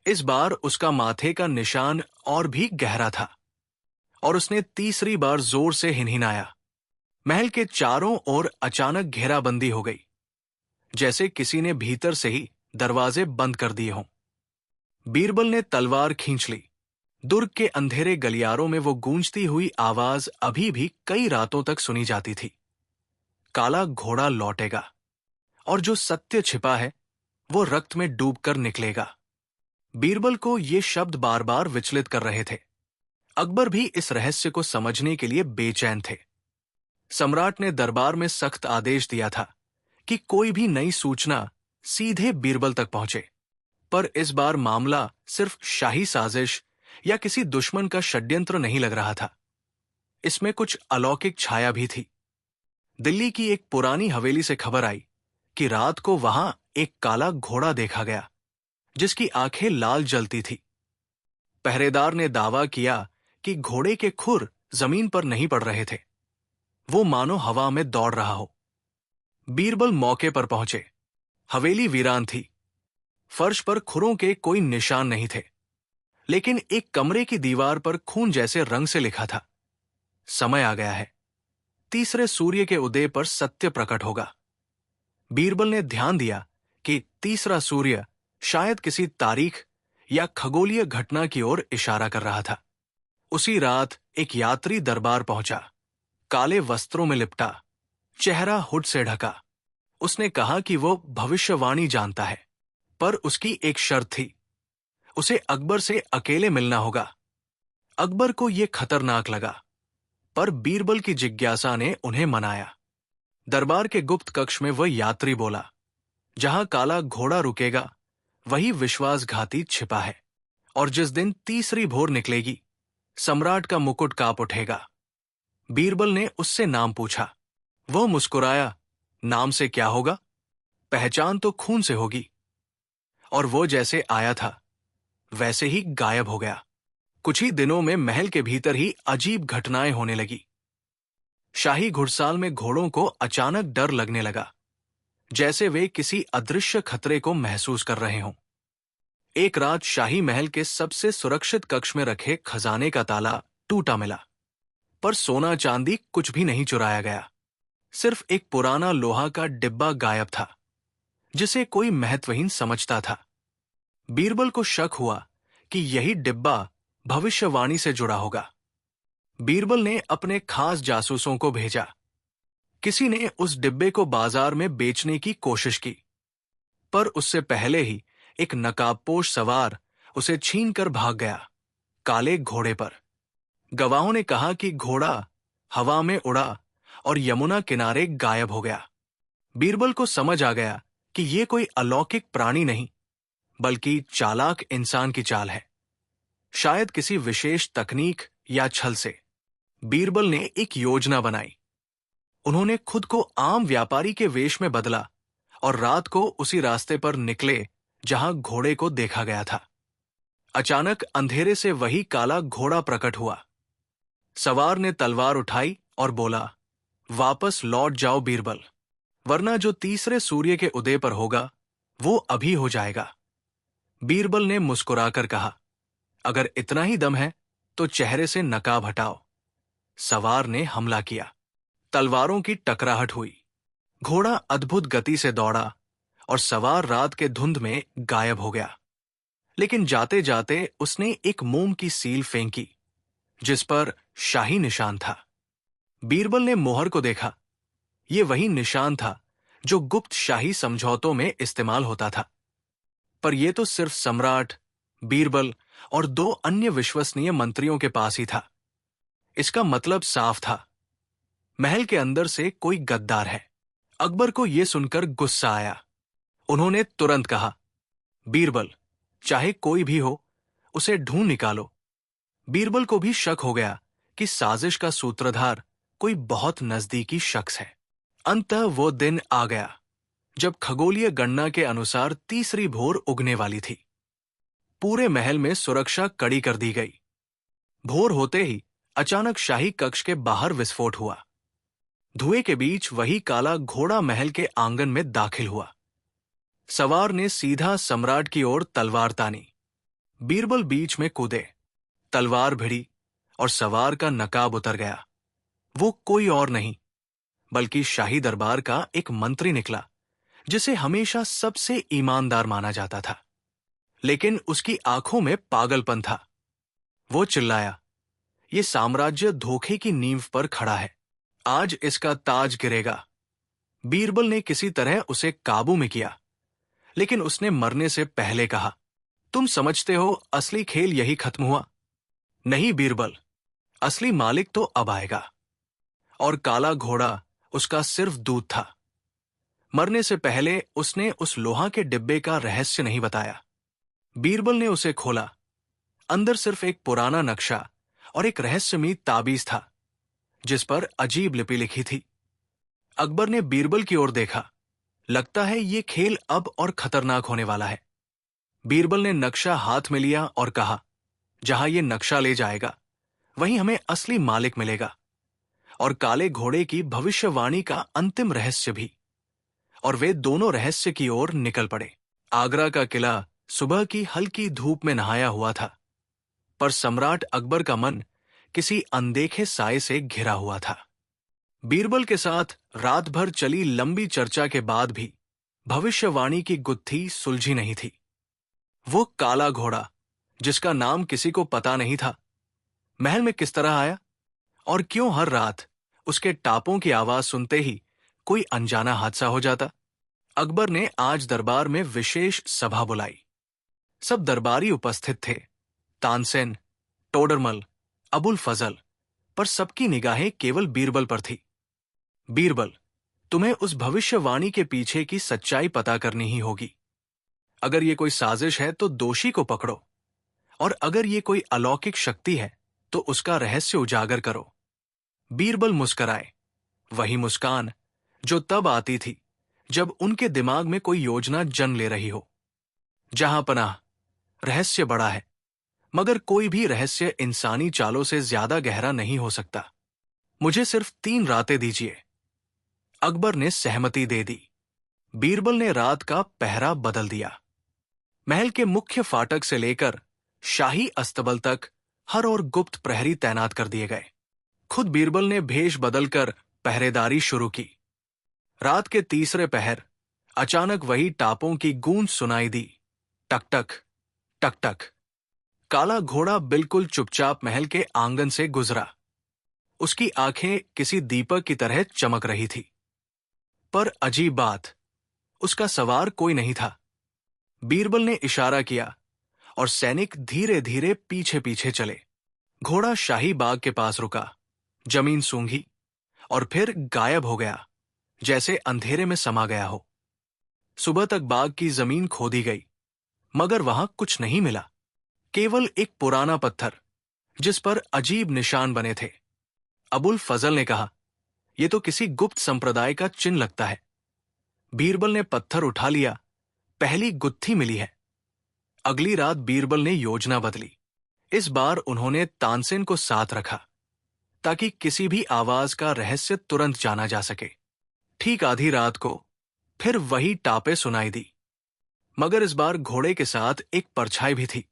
इस बार उसका माथे का निशान और भी गहरा था और उसने तीसरी बार जोर से हिनहिनाया। महल के चारों ओर अचानक घेराबंदी हो गई, जैसे किसी ने भीतर से ही दरवाजे बंद कर दिए हों। बीरबल ने तलवार खींच ली। दुर्ग के अंधेरे गलियारों में वो गूंजती हुई आवाज अभी भी कई रातों तक सुनी जाती थी। काला घोड़ा लौटेगा और जो सत्य छिपा है वो रक्त में डूबकर निकलेगा। बीरबल को ये शब्द बार बार विचलित कर रहे थे। अकबर भी इस रहस्य को समझने के लिए बेचैन थे। सम्राट ने दरबार में सख्त आदेश दिया था कि कोई भी नई सूचना सीधे बीरबल तक पहुंचे, पर इस बार मामला सिर्फ शाही साजिश या किसी दुश्मन का षड्यंत्र नहीं लग रहा था। इसमें कुछ अलौकिक छाया भी थी। दिल्ली की एक पुरानी हवेली से खबर आई कि रात को वहां एक काला घोड़ा देखा गया, जिसकी आंखें लाल जलती थी। पहरेदार ने दावा किया कि घोड़े के खुर जमीन पर नहीं पड़ रहे थे, वो मानो हवा में दौड़ रहा हो। बीरबल मौके पर पहुंचे। हवेली वीरान थी। फर्श पर खुरों के कोई निशान नहीं थे, लेकिन एक कमरे की दीवार पर खून जैसे रंग से लिखा था, समय आ गया है, तीसरे सूर्य के उदय पर सत्य प्रकट होगा। बीरबल ने ध्यान दिया कि तीसरा सूर्य शायद किसी तारीख या खगोलीय घटना की ओर इशारा कर रहा था। उसी रात एक यात्री दरबार पहुंचा, काले वस्त्रों में लिपटा, चेहरा हुड से ढका। उसने कहा कि वो भविष्यवाणी जानता है, पर उसकी एक शर्त थी, उसे अकबर से अकेले मिलना होगा। अकबर को यह खतरनाक लगा, पर बीरबल की जिज्ञासा ने उन्हें मनाया। दरबार के गुप्त कक्ष में वह यात्री बोला, जहां काला घोड़ा रुकेगा वही विश्वासघाती छिपा है, और जिस दिन तीसरी भोर निकलेगी सम्राट का मुकुट कांप उठेगा। बीरबल ने उससे नाम पूछा। वह मुस्कुराया, नाम से क्या होगा, पहचान तो खून से होगी। और वो जैसे आया था वैसे ही गायब हो गया। कुछ ही दिनों में महल के भीतर ही अजीब घटनाएं होने लगी। शाही घुड़साल में घोड़ों को अचानक डर लगने लगा, जैसे वे किसी अदृश्य खतरे को महसूस कर रहे हों। एक रात शाही महल के सबसे सुरक्षित कक्ष में रखे खजाने का ताला टूटा मिला, पर सोना चांदी कुछ भी नहीं चुराया गया। सिर्फ एक पुराना लोहा का डिब्बा गायब था, जिसे कोई महत्वहीन समझता था। बीरबल को शक हुआ कि यही डिब्बा भविष्यवाणी से जुड़ा होगा। बीरबल ने अपने खास जासूसों को भेजा। किसी ने उस डिब्बे को बाजार में बेचने की कोशिश की, पर उससे पहले ही एक नकाबपोश सवार उसे छीनकर भाग गया, काले घोड़े पर। गवाहों ने कहा कि घोड़ा हवा में उड़ा और यमुना किनारे गायब हो गया। बीरबल को समझ आ गया कि यह कोई अलौकिक प्राणी नहीं, बल्कि चालाक इंसान की चाल है, शायद किसी विशेष तकनीक या छल से। बीरबल ने एक योजना बनाई। उन्होंने खुद को आम व्यापारी के वेश में बदला और रात को उसी रास्ते पर निकले जहां घोड़े को देखा गया था। अचानक अंधेरे से वही काला घोड़ा प्रकट हुआ। सवार ने तलवार उठाई और बोला, वापस लौट जाओ बीरबल, वरना जो तीसरे सूर्य के उदय पर होगा वो अभी हो जाएगा। बीरबल ने मुस्कुराकर कहा, अगर इतना ही दम है तो चेहरे से नकाब हटाओ। सवार ने हमला किया। तलवारों की टकराहट हुई। घोड़ा अद्भुत गति से दौड़ा और सवार रात के धुंध में गायब हो गया। लेकिन जाते जाते उसने एक मोम की सील फेंकी, जिस पर शाही निशान था। बीरबल ने मोहर को देखा। यह वही निशान था जो गुप्त शाही समझौतों में इस्तेमाल होता था। पर यह तो सिर्फ सम्राट, बीरबल और 2 अन्य विश्वसनीय मंत्रियों के पास ही था। इसका मतलब साफ था, महल के अंदर से कोई गद्दार है। अकबर को यह सुनकर गुस्सा आया। उन्होंने तुरंत कहा, बीरबल, चाहे कोई भी हो, उसे ढूंढ निकालो। बीरबल को भी शक हो गया कि साजिश का सूत्रधार कोई बहुत नजदीकी शख्स है। अंततः वो दिन आ गया जब खगोलीय गणना के अनुसार तीसरी भोर उगने वाली थी। पूरे महल में सुरक्षा कड़ी कर दी गई। भोर होते ही अचानक शाही कक्ष के बाहर विस्फोट हुआ। धुएं के बीच वही काला घोड़ा महल के आंगन में दाखिल हुआ। सवार ने सीधा सम्राट की ओर तलवार तानी। बीरबल बीच में कूदे, तलवार भिड़ी और सवार का नकाब उतर गया। वो कोई और नहीं बल्कि शाही दरबार का एक मंत्री निकला, जिसे हमेशा सबसे ईमानदार माना जाता था। लेकिन उसकी आंखों में पागलपन था। वो चिल्लाया, ये साम्राज्य धोखे की नींव पर खड़ा है, आज इसका ताज गिरेगा। बीरबल ने किसी तरह उसे काबू में किया, लेकिन उसने मरने से पहले कहा, तुम समझते हो असली खेल यही खत्म हुआ? नहीं बीरबल, असली मालिक तो अब आएगा। और काला घोड़ा उसका सिर्फ दूत था। मरने से पहले उसने उस लोहा के डिब्बे का रहस्य नहीं बताया। बीरबल ने उसे खोला। अंदर सिर्फ एक पुराना नक्शा और एक रहस्यमयी ताबीज था, जिस पर अजीब लिपि लिखी थी। अकबर ने बीरबल की ओर देखा। लगता है ये खेल अब और खतरनाक होने वाला है। बीरबल ने नक्शा हाथ में लिया और कहा, जहां ये नक्शा ले जाएगा वहीं हमें असली मालिक मिलेगा, और काले घोड़े की भविष्यवाणी का अंतिम रहस्य भी। और वे दोनों रहस्य की ओर निकल पड़े। आगरा का किला सुबह की हल्की धूप में नहाया हुआ था, पर सम्राट अकबर का मन किसी अनदेखे साए से घिरा हुआ था। बीरबल के साथ रात भर चली लंबी चर्चा के बाद भी भविष्यवाणी की गुत्थी सुलझी नहीं थी। वो काला घोड़ा, जिसका नाम किसी को पता नहीं था, महल में किस तरह आया, और क्यों हर रात उसके टापों की आवाज सुनते ही कोई अनजाना हादसा हो जाता। अकबर ने आज दरबार में विशेष सभा बुलाई। सब दरबारी उपस्थित थे, तानसेन, टोडरमल, अबुल फजल, पर सबकी निगाहें केवल बीरबल पर थी। बीरबल, तुम्हें उस भविष्यवाणी के पीछे की सच्चाई पता करनी ही होगी। अगर ये कोई साजिश है तो दोषी को पकड़ो, और अगर ये कोई अलौकिक शक्ति है तो उसका रहस्य उजागर करो। बीरबल मुस्कराए, वही मुस्कान जो तब आती थी जब उनके दिमाग में कोई योजना जन्म ले रही हो। जहां पनाह, रहस्य बड़ा है, मगर कोई भी रहस्य इंसानी चालों से ज्यादा गहरा नहीं हो सकता। मुझे सिर्फ 3 रातें दीजिए। अकबर ने सहमति दे दी। बीरबल ने रात का पहरा बदल दिया। महल के मुख्य फाटक से लेकर शाही अस्तबल तक हर ओर गुप्त प्रहरी तैनात कर दिए गए। खुद बीरबल ने भेष बदलकर पहरेदारी शुरू की। रात के तीसरे पहर अचानक वही टापों की गूंज सुनाई दी, टक टक टक टक। काला घोड़ा बिल्कुल चुपचाप महल के आंगन से गुजरा। उसकी आंखें किसी दीपक की तरह चमक रही थी। पर अजीब बात, उसका सवार कोई नहीं था। बीरबल ने इशारा किया और सैनिक धीरे धीरे पीछे पीछे चले। घोड़ा शाही बाग के पास रुका, जमीन सूंघी और फिर गायब हो गया, जैसे अंधेरे में समा गया हो। सुबह तक बाग की जमीन खोदी गई, मगर वहां कुछ नहीं मिला, केवल एक पुराना पत्थर जिस पर अजीब निशान बने थे। अबुल फजल ने कहा, यह तो किसी गुप्त संप्रदाय का चिन्ह लगता है। बीरबल ने पत्थर उठा लिया, पहली गुत्थी मिली है। अगली रात बीरबल ने योजना बदली। इस बार उन्होंने तानसेन को साथ रखा, ताकि किसी भी आवाज का रहस्य तुरंत जाना जा सके। ठीक आधी रात को फिर वही टापे सुनाई दी, मगर इस बार घोड़े के साथ एक परछाई भी थी,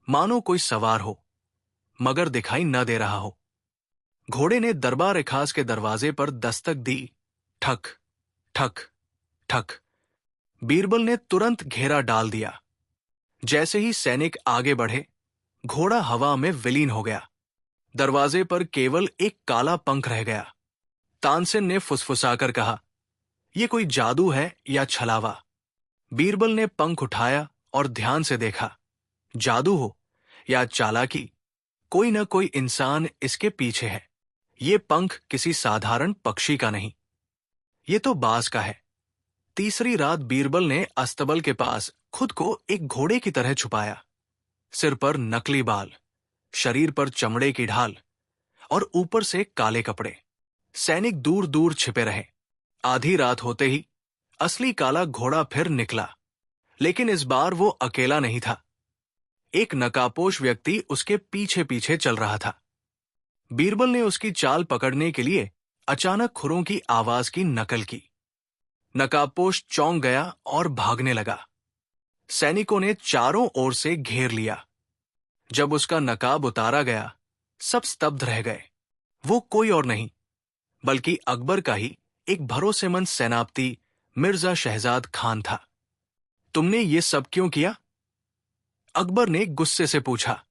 मानो कोई सवार हो, मगर दिखाई न दे रहा हो। घोड़े ने दरबार खास के दरवाजे पर दस्तक दी, ठक ठक ठक। बीरबल ने तुरंत घेरा डाल दिया। जैसे ही सैनिक आगे बढ़े, घोड़ा हवा में विलीन हो गया। दरवाजे पर केवल एक काला पंख रह गया। तानसेन ने फुसफुसाकर कहा, यह कोई जादू है या छलावा? बीरबल ने पंख उठाया और ध्यान से देखा। जादू हो या चालाकी, कोई न कोई इंसान इसके पीछे है। ये पंख किसी साधारण पक्षी का नहीं, ये तो बाज का है। तीसरी रात बीरबल ने अस्तबल के पास खुद को एक घोड़े की तरह छुपाया। सिर पर नकली बाल, शरीर पर चमड़े की ढाल और ऊपर से काले कपड़े। सैनिक दूर दूर छिपे रहे। आधी रात होते ही असली काला घोड़ा फिर निकला, लेकिन इस बार वो अकेला नहीं था। एक नकाबपोश व्यक्ति उसके पीछे पीछे चल रहा था। बीरबल ने उसकी चाल पकड़ने के लिए अचानक खुरों की आवाज की नकल की। नकाबपोश चौंक गया और भागने लगा। सैनिकों ने चारों ओर से घेर लिया। जब उसका नकाब उतारा गया, सब स्तब्ध रह गए। वो कोई और नहीं बल्कि अकबर का ही एक भरोसेमंद सेनापति मिर्जा शहजाद खान था। तुमने ये सब क्यों किया? अकबर ने गुस्से से पूछा।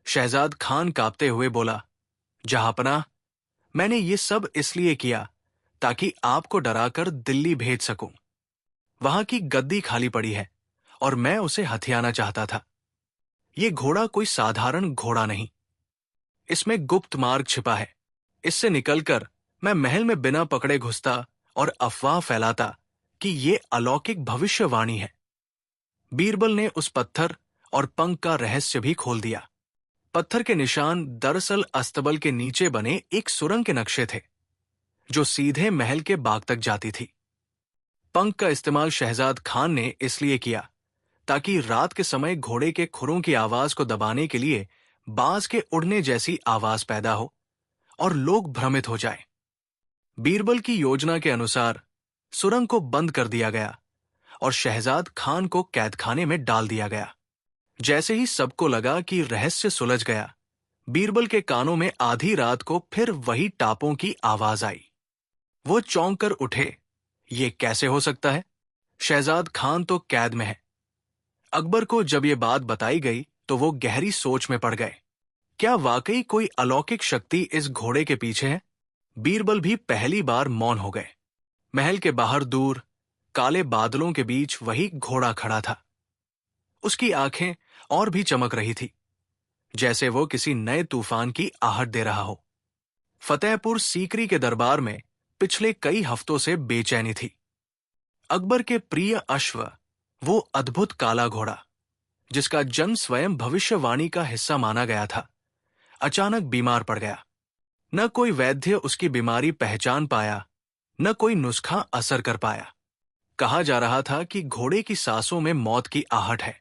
शहजाद खान कांपते हुए बोला, जहांपनाह, मैंने ये सब इसलिए किया ताकि आपको डराकर दिल्ली भेज सकूं। वहां की गद्दी खाली पड़ी है और मैं उसे हथियाना चाहता था। ये घोड़ा कोई साधारण घोड़ा नहीं, इसमें गुप्त मार्ग छिपा है। इससे निकलकर मैं महल में बिना पकड़े घुसता और अफवाह फैलाता कि ये अलौकिक भविष्यवाणी है। बीरबल ने उस पत्थर और पंख का रहस्य भी खोल दिया। पत्थर के निशान दरअसल अस्तबल के नीचे बने एक सुरंग के नक्शे थे, जो सीधे महल के बाग तक जाती थी। पंख का इस्तेमाल शहजाद खान ने इसलिए किया ताकि रात के समय घोड़े के खुरों की आवाज को दबाने के लिए बाज के उड़ने जैसी आवाज पैदा हो और लोग भ्रमित हो जाएं। बीरबल की योजना के अनुसार सुरंग को बंद कर दिया गया और शहजाद खान को कैदखाने में डाल दिया गया। जैसे ही सबको लगा कि रहस्य सुलझ गया, बीरबल के कानों में आधी रात को फिर वही टापों की आवाज आई। वो चौंक कर उठे। ये कैसे हो सकता है? शहजाद खान तो कैद में है। अकबर को जब ये बात बताई गई तो वो गहरी सोच में पड़ गए। क्या वाकई कोई अलौकिक शक्ति इस घोड़े के पीछे है? बीरबल भी पहली बार मौन हो गए। महल के बाहर दूर काले बादलों के बीच वही घोड़ा खड़ा था। उसकी आंखें और भी चमक रही थी, जैसे वो किसी नए तूफान की आहट दे रहा हो। फतेहपुर सीकरी के दरबार में पिछले कई हफ्तों से बेचैनी थी। अकबर के प्रिय अश्व, वो अद्भुत काला घोड़ा जिसका जन्म स्वयं भविष्यवाणी का हिस्सा माना गया था, अचानक बीमार पड़ गया। न कोई वैद्य उसकी बीमारी पहचान पाया, न कोई नुस्खा असर कर पाया। कहा जा रहा था कि घोड़े की सांसों में मौत की आहट है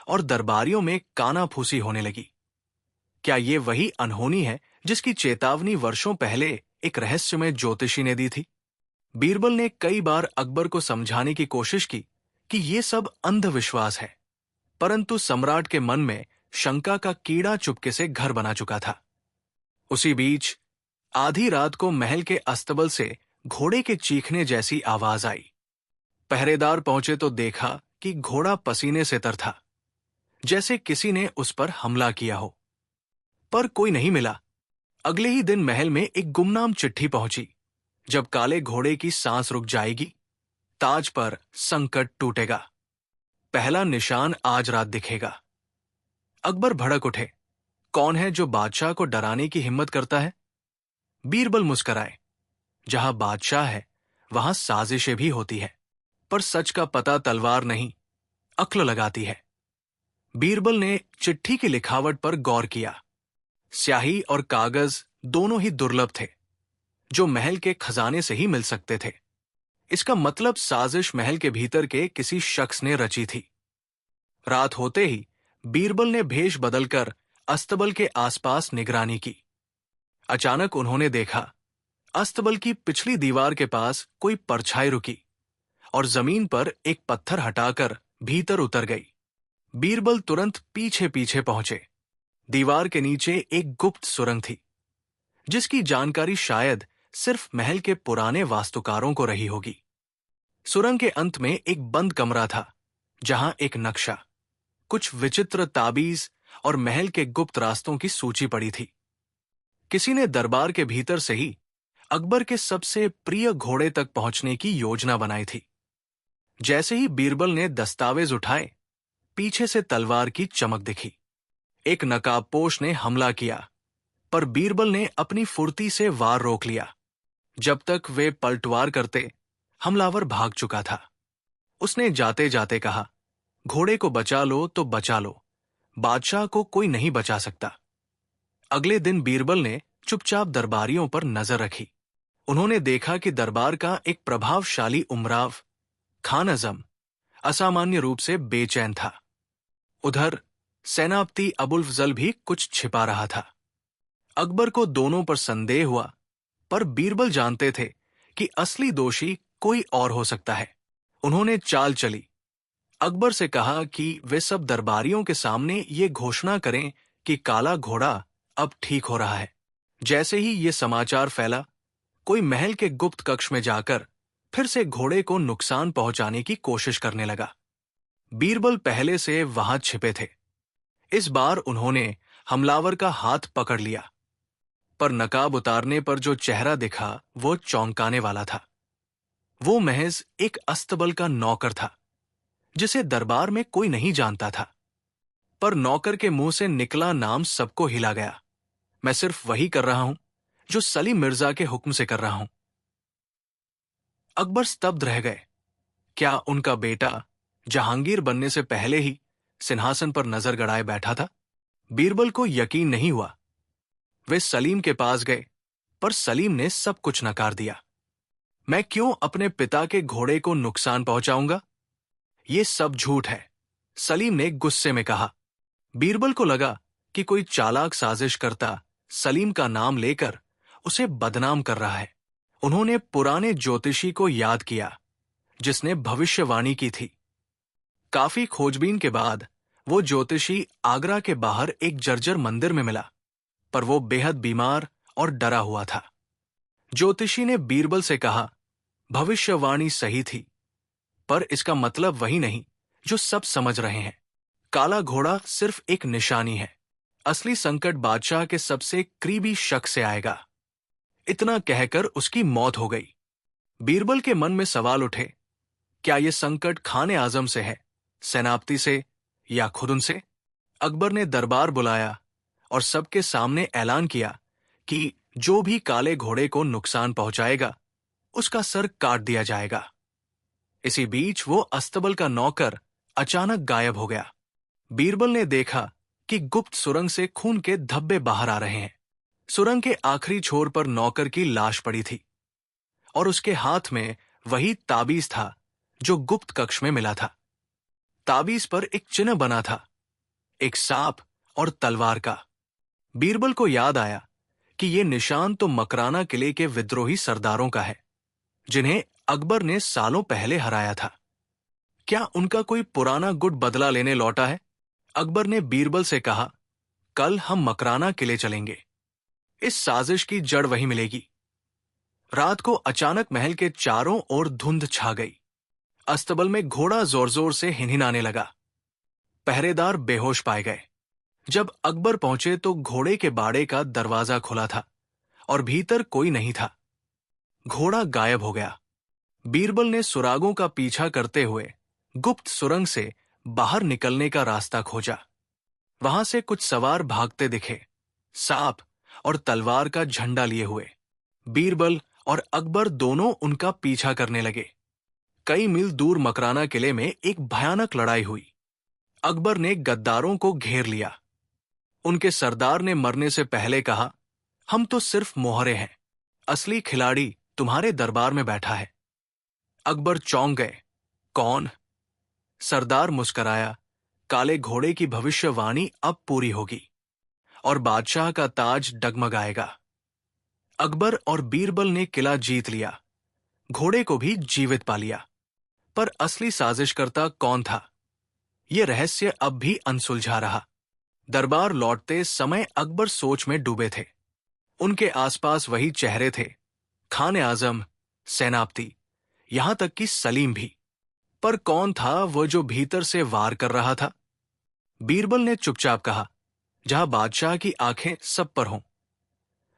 और दरबारियों में कानाफूसी होने लगी। क्या ये वही अनहोनी है जिसकी चेतावनी वर्षों पहले एक रहस्यमय ज्योतिषी ने दी थी? बीरबल ने कई बार अकबर को समझाने की कोशिश की कि ये सब अंधविश्वास है, परंतु सम्राट के मन में शंका का कीड़ा चुपके से घर बना चुका था। उसी बीच आधी रात को महल के अस्तबल से घोड़े के चीखने जैसी आवाज आई। पहरेदार पहुंचे तो देखा कि घोड़ा पसीने से तर था, जैसे किसी ने उस पर हमला किया हो। पर कोई नहीं मिला। अगले ही दिन महल में एक गुमनाम चिट्ठी पहुंची। जब काले घोड़े की सांस रुक जाएगी, ताज पर संकट टूटेगा। पहला निशान आज रात दिखेगा। अकबर भड़क उठे। कौन है जो बादशाह को डराने की हिम्मत करता है? बीरबल मुस्कराए। जहां बादशाह है, वहां साजिशें भी होती है, पर सच का पता तलवार नहीं, अक्ल लगाती है। बीरबल ने चिट्ठी की लिखावट पर गौर किया। स्याही और कागज दोनों ही दुर्लभ थे, जो महल के खजाने से ही मिल सकते थे। इसका मतलब साजिश महल के भीतर के किसी शख्स ने रची थी। रात होते ही बीरबल ने भेष बदलकर अस्तबल के आसपास निगरानी की। अचानक उन्होंने देखा, अस्तबल की पिछली दीवार के पास कोई परछाई रुकी और जमीन पर एक पत्थर हटाकर भीतर उतर गई। बीरबल तुरंत पीछे पीछे पहुंचे। दीवार के नीचे एक गुप्त सुरंग थी, जिसकी जानकारी शायद सिर्फ महल के पुराने वास्तुकारों को रही होगी। सुरंग के अंत में एक बंद कमरा था, जहां एक नक्शा, कुछ विचित्र ताबीज और महल के गुप्त रास्तों की सूची पड़ी थी। किसी ने दरबार के भीतर से ही अकबर के सबसे प्रिय घोड़े तक पहुंचने की योजना बनाई थी। जैसे ही बीरबल ने दस्तावेज उठाए, पीछे से तलवार की चमक दिखी। एक नकाबपोश ने हमला किया, पर बीरबल ने अपनी फुर्ती से वार रोक लिया। जब तक वे पलटवार करते, हमलावर भाग चुका था। उसने जाते जाते कहा, घोड़े को बचा लो तो बचा लो, बादशाह को कोई नहीं बचा सकता। अगले दिन बीरबल ने चुपचाप दरबारियों पर नजर रखी। उन्होंने देखा कि दरबार का एक प्रभावशाली उमराव, खान आजम, असामान्य रूप से बेचैन था। उधर सेनापति अबुल फजल भी कुछ छिपा रहा था। अकबर को दोनों पर संदेह हुआ, पर बीरबल जानते थे कि असली दोषी कोई और हो सकता है। उन्होंने चाल चली, अकबर से कहा कि वे सब दरबारियों के सामने ये घोषणा करें कि काला घोड़ा अब ठीक हो रहा है। जैसे ही ये समाचार फैला, कोई महल के गुप्त कक्ष में जाकर फिर से घोड़े को नुकसान पहुंचाने की कोशिश करने लगा। बीरबल पहले से वहां छिपे थे। इस बार उन्होंने हमलावर का हाथ पकड़ लिया, पर नकाब उतारने पर जो चेहरा दिखा वो चौंकाने वाला था। वो महज एक अस्तबल का नौकर था, जिसे दरबार में कोई नहीं जानता था। पर नौकर के मुंह से निकला नाम सबको हिला गया। मैं सिर्फ वही कर रहा हूं जो सलीम मिर्जा के हुक्म से कर रहा हूं। अकबर स्तब्ध रह गए। क्या उनका बेटा जहांगीर बनने से पहले ही सिंहासन पर नजर गड़ाए बैठा था? बीरबल को यकीन नहीं हुआ। वे सलीम के पास गए, पर सलीम ने सब कुछ नकार दिया। मैं क्यों अपने पिता के घोड़े को नुकसान पहुंचाऊंगा? ये सब झूठ है, सलीम ने गुस्से में कहा। बीरबल को लगा कि कोई चालाक साजिशकर्ता सलीम का नाम लेकर उसे बदनाम कर रहा है। उन्होंने पुराने ज्योतिषी को याद किया, जिसने भविष्यवाणी की थी। काफी खोजबीन के बाद वो ज्योतिषी आगरा के बाहर एक जर्जर मंदिर में मिला, पर वो बेहद बीमार और डरा हुआ था। ज्योतिषी ने बीरबल से कहा, भविष्यवाणी सही थी, पर इसका मतलब वही नहीं जो सब समझ रहे हैं। काला घोड़ा सिर्फ एक निशानी है। असली संकट बादशाह के सबसे करीबी शख्स से आएगा। इतना कहकर उसकी मौत हो गई। बीरबल के मन में सवाल उठे, क्या यह संकट खाने आजम से है, सेनापति से, या खुद उनसे? अकबर ने दरबार बुलाया और सबके सामने ऐलान किया कि जो भी काले घोड़े को नुकसान पहुंचाएगा, उसका सर काट दिया जाएगा। इसी बीच वो अस्तबल का नौकर अचानक गायब हो गया। बीरबल ने देखा कि गुप्त सुरंग से खून के धब्बे बाहर आ रहे हैं। सुरंग के आखिरी छोर पर नौकर की लाश पड़ी थी, और उसके हाथ में वही ताबीज था जो गुप्त कक्ष में मिला था। ताबीज पर एक चिन्ह बना था, एक सांप और तलवार का। बीरबल को याद आया कि ये निशान तो मकराना किले के विद्रोही सरदारों का है, जिन्हें अकबर ने सालों पहले हराया था। क्या उनका कोई पुराना गुट बदला लेने लौटा है? अकबर ने बीरबल से कहा, कल हम मकराना किले चलेंगे। इस साजिश की जड़ वही मिलेगी। रात को अचानक महल के चारों ओर धुंध छा गई। अस्तबल में घोड़ा जोर जोर से हिनहिनाने लगा। पहरेदार बेहोश पाए गए। जब अकबर पहुंचे तो घोड़े के बाड़े का दरवाजा खुला था और भीतर कोई नहीं था। घोड़ा गायब हो गया। बीरबल ने सुरागों का पीछा करते हुए गुप्त सुरंग से बाहर निकलने का रास्ता खोजा। वहां से कुछ सवार भागते दिखे, सांप और तलवार का झंडा लिए हुए। बीरबल और अकबर दोनों उनका पीछा करने लगे। कई मील दूर मकराना किले में एक भयानक लड़ाई हुई। अकबर ने गद्दारों को घेर लिया। उनके सरदार ने मरने से पहले कहा, हम तो सिर्फ मोहरे हैं, असली खिलाड़ी तुम्हारे दरबार में बैठा है। अकबर चौंक गए। कौन? सरदार मुस्कराया, काले घोड़े की भविष्यवाणी अब पूरी होगी और बादशाह का ताज डगमगाएगा। अकबर और बीरबल ने किला जीत लिया, घोड़े को भी जीवित पा लिया। पर असली साजिशकर्ता कौन था, यह रहस्य अब भी अनसुलझा रहा। दरबार लौटते समय अकबर सोच में डूबे थे। उनके आसपास वही चेहरे थे, खान आजम, सेनापति, यहां तक कि सलीम भी। पर कौन था वो जो भीतर से वार कर रहा था? बीरबल ने चुपचाप कहा, जहां बादशाह की आंखें सब पर हों,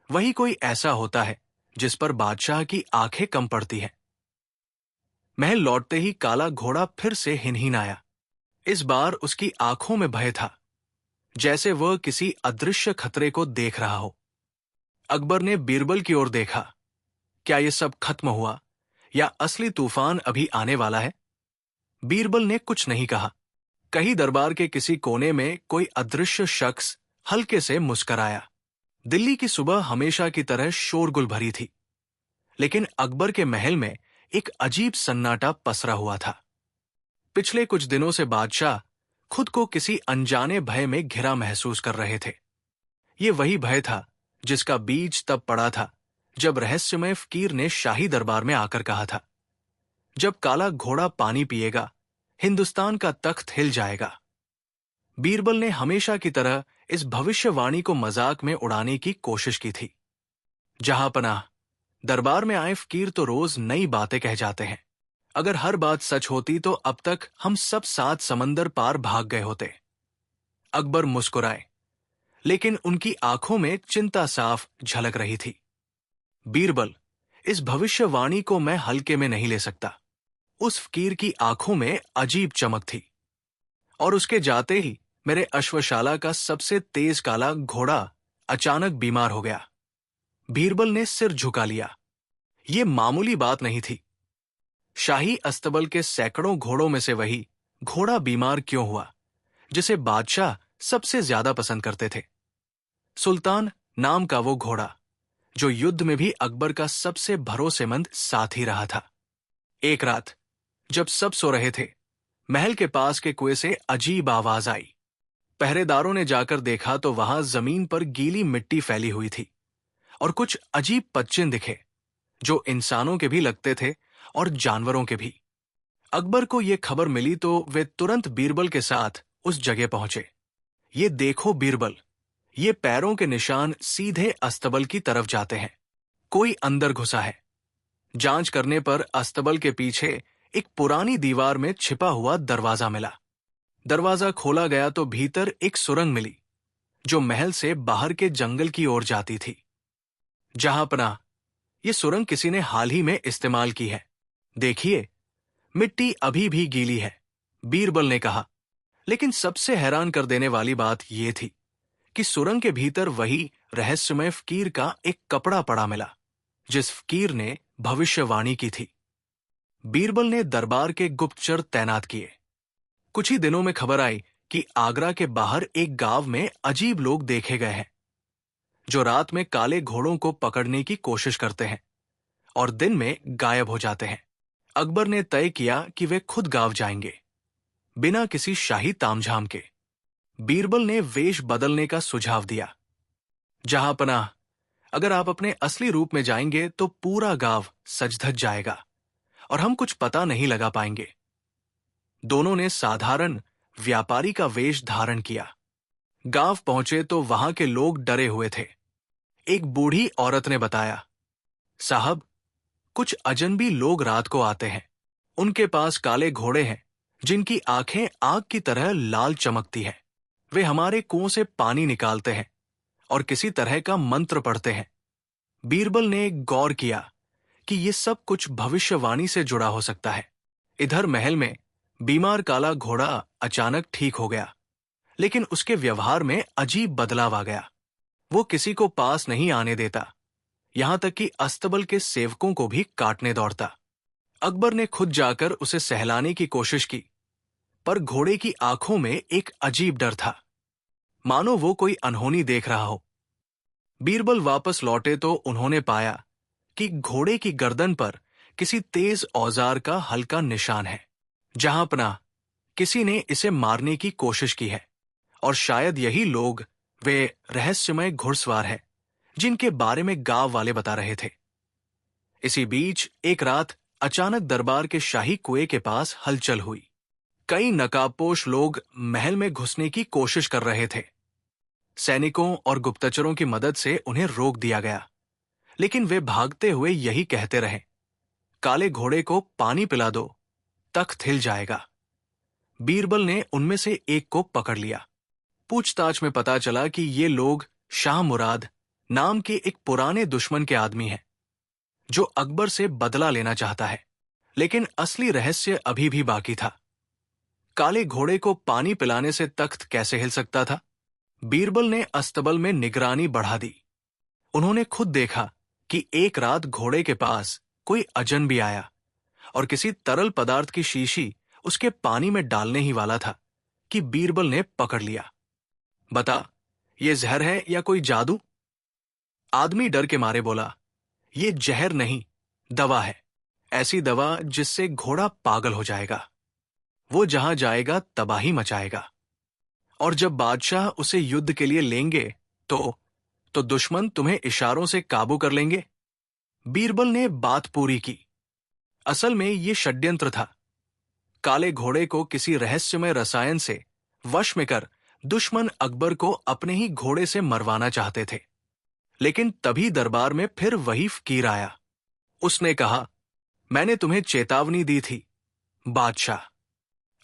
वही कोई ऐसा होता है जिस पर बादशाह की आंखें कम पड़ती हैं। महल लौटते ही काला घोड़ा फिर से हिनहिनाया। इस बार उसकी आंखों में भय था, जैसे वह किसी अदृश्य खतरे को देख रहा हो। अकबर ने बीरबल की ओर देखा। क्या यह सब खत्म हुआ या असली तूफान अभी आने वाला है? बीरबल ने कुछ नहीं कहा। कहीं दरबार के किसी कोने में कोई अदृश्य शख्स हल्के से मुस्कराया। दिल्ली की सुबह हमेशा की तरह शोरगुल भरी थी, लेकिन अकबर के महल में एक अजीब सन्नाटा पसरा हुआ था। पिछले कुछ दिनों से बादशाह खुद को किसी अनजाने भय में घिरा महसूस कर रहे थे। ये वही भय था जिसका बीज तब पड़ा था जब रहस्यमय फकीर ने शाही दरबार में आकर कहा था, जब काला घोड़ा पानी पिएगा, हिंदुस्तान का तख्त हिल जाएगा। बीरबल ने हमेशा की तरह इस भविष्यवाणी को मजाक में उड़ाने की कोशिश की थी। जहां पनाह, दरबार में आए फकीर तो रोज नई बातें कह जाते हैं। अगर हर बात सच होती तो अब तक हम सब 7 समंदर पार भाग गए होते। अकबर मुस्कुराए, लेकिन उनकी आंखों में चिंता साफ झलक रही थी। बीरबल, इस भविष्यवाणी को मैं हल्के में नहीं ले सकता। उस फकीर की आंखों में अजीब चमक थी, और उसके जाते ही मेरे अश्वशाला का सबसे तेज काला घोड़ा अचानक बीमार हो गया। बीरबल ने सिर झुका लिया। यह मामूली बात नहीं थी। शाही अस्तबल के सैकड़ों घोड़ों में से वही घोड़ा बीमार क्यों हुआ जिसे बादशाह सबसे ज्यादा पसंद करते थे? सुल्तान नाम का वो घोड़ा, जो युद्ध में भी अकबर का सबसे भरोसेमंद साथी रहा था। एक रात जब सब सो रहे थे, महल के पास के कुएं से अजीब आवाज आई। पहरेदारों ने जाकर देखा तो वहां जमीन पर गीली मिट्टी फैली हुई थी और कुछ अजीब पच्चिन दिखे, जो इंसानों के भी लगते थे और जानवरों के भी। अकबर को यह खबर मिली तो वे तुरंत बीरबल के साथ उस जगह पहुंचे। ये देखो बीरबल, ये पैरों के निशान सीधे अस्तबल की तरफ जाते हैं। कोई अंदर घुसा है। जांच करने पर अस्तबल के पीछे एक पुरानी दीवार में छिपा हुआ दरवाजा मिला। दरवाजा खोला गया तो भीतर एक सुरंग मिली, जो महल से बाहर के जंगल की ओर जाती थी। जहां पनाह, ये सुरंग किसी ने हाल ही में इस्तेमाल की है। देखिए, मिट्टी अभी भी गीली है, बीरबल ने कहा। लेकिन सबसे हैरान कर देने वाली बात यह थी कि सुरंग के भीतर वही रहस्यमय फकीर का एक कपड़ा पड़ा मिला, जिस फकीर ने भविष्यवाणी की थी। बीरबल ने दरबार के गुप्तचर तैनात किए। कुछ ही दिनों में खबर आई कि आगरा के बाहर एक गांव में अजीब लोग देखे गए हैं, जो रात में काले घोड़ों को पकड़ने की कोशिश करते हैं और दिन में गायब हो जाते हैं। अकबर ने तय किया कि वे खुद गांव जाएंगे, बिना किसी शाही तामझाम के। बीरबल ने वेश बदलने का सुझाव दिया। जहां पनाह, अगर आप अपने असली रूप में जाएंगे तो पूरा गांव सज धज जाएगा और हम कुछ पता नहीं लगा पाएंगे। दोनों ने साधारण व्यापारी का वेश धारण किया। गांव पहुंचे तो वहां के लोग डरे हुए थे। एक बूढ़ी औरत ने बताया, साहब, कुछ अजनबी लोग रात को आते हैं। उनके पास काले घोड़े हैं, जिनकी आंखें आग की तरह लाल चमकती हैं। वे हमारे कुओं से पानी निकालते हैं और किसी तरह का मंत्र पढ़ते हैं। बीरबल ने गौर किया कि ये सब कुछ भविष्यवाणी से जुड़ा हो सकता है। इधर महल में बीमार काला घोड़ा अचानक ठीक हो गया, लेकिन उसके व्यवहार में अजीब बदलाव आ गया। वो किसी को पास नहीं आने देता, यहां तक कि अस्तबल के सेवकों को भी काटने दौड़ता। अकबर ने खुद जाकर उसे सहलाने की कोशिश की, पर घोड़े की आंखों में एक अजीब डर था, मानो वो कोई अनहोनी देख रहा हो। बीरबल वापस लौटे तो उन्होंने पाया कि घोड़े की गर्दन पर किसी तेज औजार का हल्का निशान है। जहां पनाह, किसी ने इसे मारने की कोशिश की है, और शायद यही लोग वे रहस्यमय घुड़सवार हैं जिनके बारे में गांव वाले बता रहे थे। इसी बीच एक रात अचानक दरबार के शाही कुएं के पास हलचल हुई। कई नकाबपोश लोग महल में घुसने की कोशिश कर रहे थे। सैनिकों और गुप्तचरों की मदद से उन्हें रोक दिया गया, लेकिन वे भागते हुए यही कहते रहे, काले घोड़े को पानी पिला दो, तख्त हिल जाएगा। बीरबल ने उनमें से एक को पकड़ लिया। पूछताछ में पता चला कि ये लोग शाह मुराद नाम के एक पुराने दुश्मन के आदमी हैं, जो अकबर से बदला लेना चाहता है। लेकिन असली रहस्य अभी भी बाकी था। काले घोड़े को पानी पिलाने से तख्त कैसे हिल सकता था? बीरबल ने अस्तबल में निगरानी बढ़ा दी। उन्होंने खुद देखा कि एक रात घोड़े के पास कोई अजनबी आया और किसी तरल पदार्थ की शीशी उसके पानी में डालने ही वाला था कि बीरबल ने पकड़ लिया। बता, ये जहर है या कोई जादू? आदमी डर के मारे बोला, ये जहर नहीं, दवा है। ऐसी दवा जिससे घोड़ा पागल हो जाएगा। वो जहां जाएगा तबाही मचाएगा, और जब बादशाह उसे युद्ध के लिए लेंगे तो दुश्मन तुम्हें इशारों से काबू कर लेंगे। बीरबल ने बात पूरी की। असल में ये षड्यंत्र था। काले घोड़े को किसी रहस्यमय रसायन से वश में कर दुश्मन अकबर को अपने ही घोड़े से मरवाना चाहते थे। लेकिन तभी दरबार में फिर वही फकीर आया। उसने कहा, मैंने तुम्हें चेतावनी दी थी बादशाह,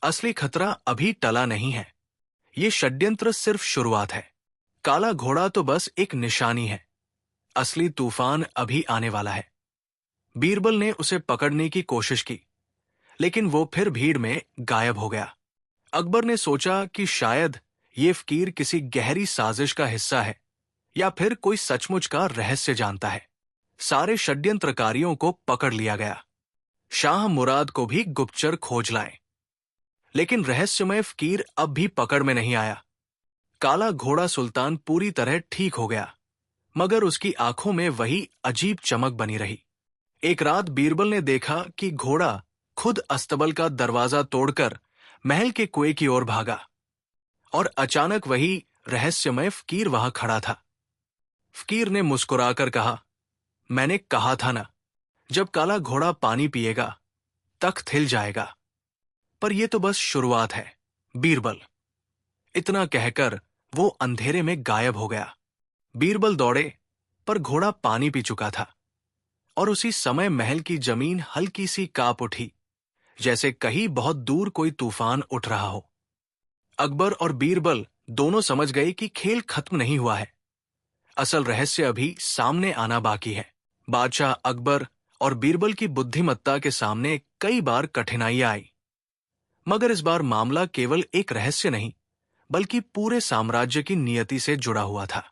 असली खतरा अभी टला नहीं है। ये षड्यंत्र सिर्फ शुरुआत है। काला घोड़ा तो बस एक निशानी है, असली तूफान अभी आने वाला है। बीरबल ने उसे पकड़ने की कोशिश की, लेकिन वो फिर भीड़ में गायब हो गया। अकबर ने सोचा कि शायद ये फकीर किसी गहरी साजिश का हिस्सा है या फिर कोई सचमुच का रहस्य जानता है। सारे षड्यंत्रकारियों को पकड़ लिया गया। शाह मुराद को भी गुप्तचर खोज लाए, लेकिन रहस्यमय फकीर अब भी पकड़ में नहीं आया। काला घोड़ा सुल्तान पूरी तरह ठीक हो गया, मगर उसकी आंखों में वही अजीब चमक बनी रही। एक रात बीरबल ने देखा कि घोड़ा खुद अस्तबल का दरवाजा तोड़कर महल के कुएं की ओर भागा, और अचानक वही रहस्यमय फकीर वहां खड़ा था। फकीर ने मुस्कुराकर कहा, मैंने कहा था ना, जब काला घोड़ा पानी पिएगा तख्त हिल जाएगा। पर यह तो बस शुरुआत है बीरबल। इतना कहकर वो अंधेरे में गायब हो गया। बीरबल दौड़े, पर घोड़ा पानी पी चुका था, और उसी समय महल की जमीन हल्की सी कांप उठी, जैसे कहीं बहुत दूर कोई तूफान उठ रहा हो। अकबर और बीरबल दोनों समझ गए कि खेल खत्म नहीं हुआ है। असल रहस्य अभी सामने आना बाकी है। बादशाह अकबर और बीरबल की बुद्धिमत्ता के सामने कई बार कठिनाइयां आई, मगर इस बार मामला केवल एक रहस्य नहीं, बल्कि पूरे साम्राज्य की नियति से जुड़ा हुआ था।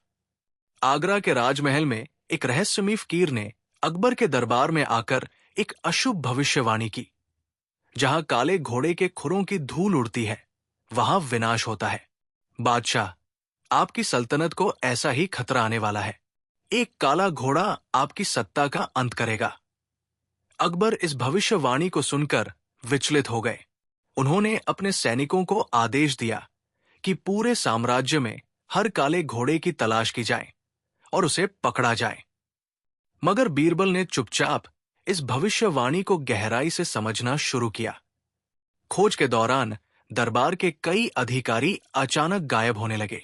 आगरा के राजमहल में एक रहस्यमयी फकीर ने अकबर के दरबार में आकर एक अशुभ भविष्यवाणी की। जहां काले घोड़े के खुरों की धूल उड़ती है, वहां विनाश होता है। बादशाह, आपकी सल्तनत को ऐसा ही खतरा आने वाला है। एक काला घोड़ा आपकी सत्ता का अंत करेगा। अकबर इस भविष्यवाणी को सुनकर विचलित हो गए। उन्होंने अपने सैनिकों को आदेश दिया कि पूरे साम्राज्य में हर काले घोड़े की तलाश की जाए और उसे पकड़ा जाए। मगर बीरबल ने चुपचाप इस भविष्यवाणी को गहराई से समझना शुरू किया। खोज के दौरान दरबार के कई अधिकारी अचानक गायब होने लगे।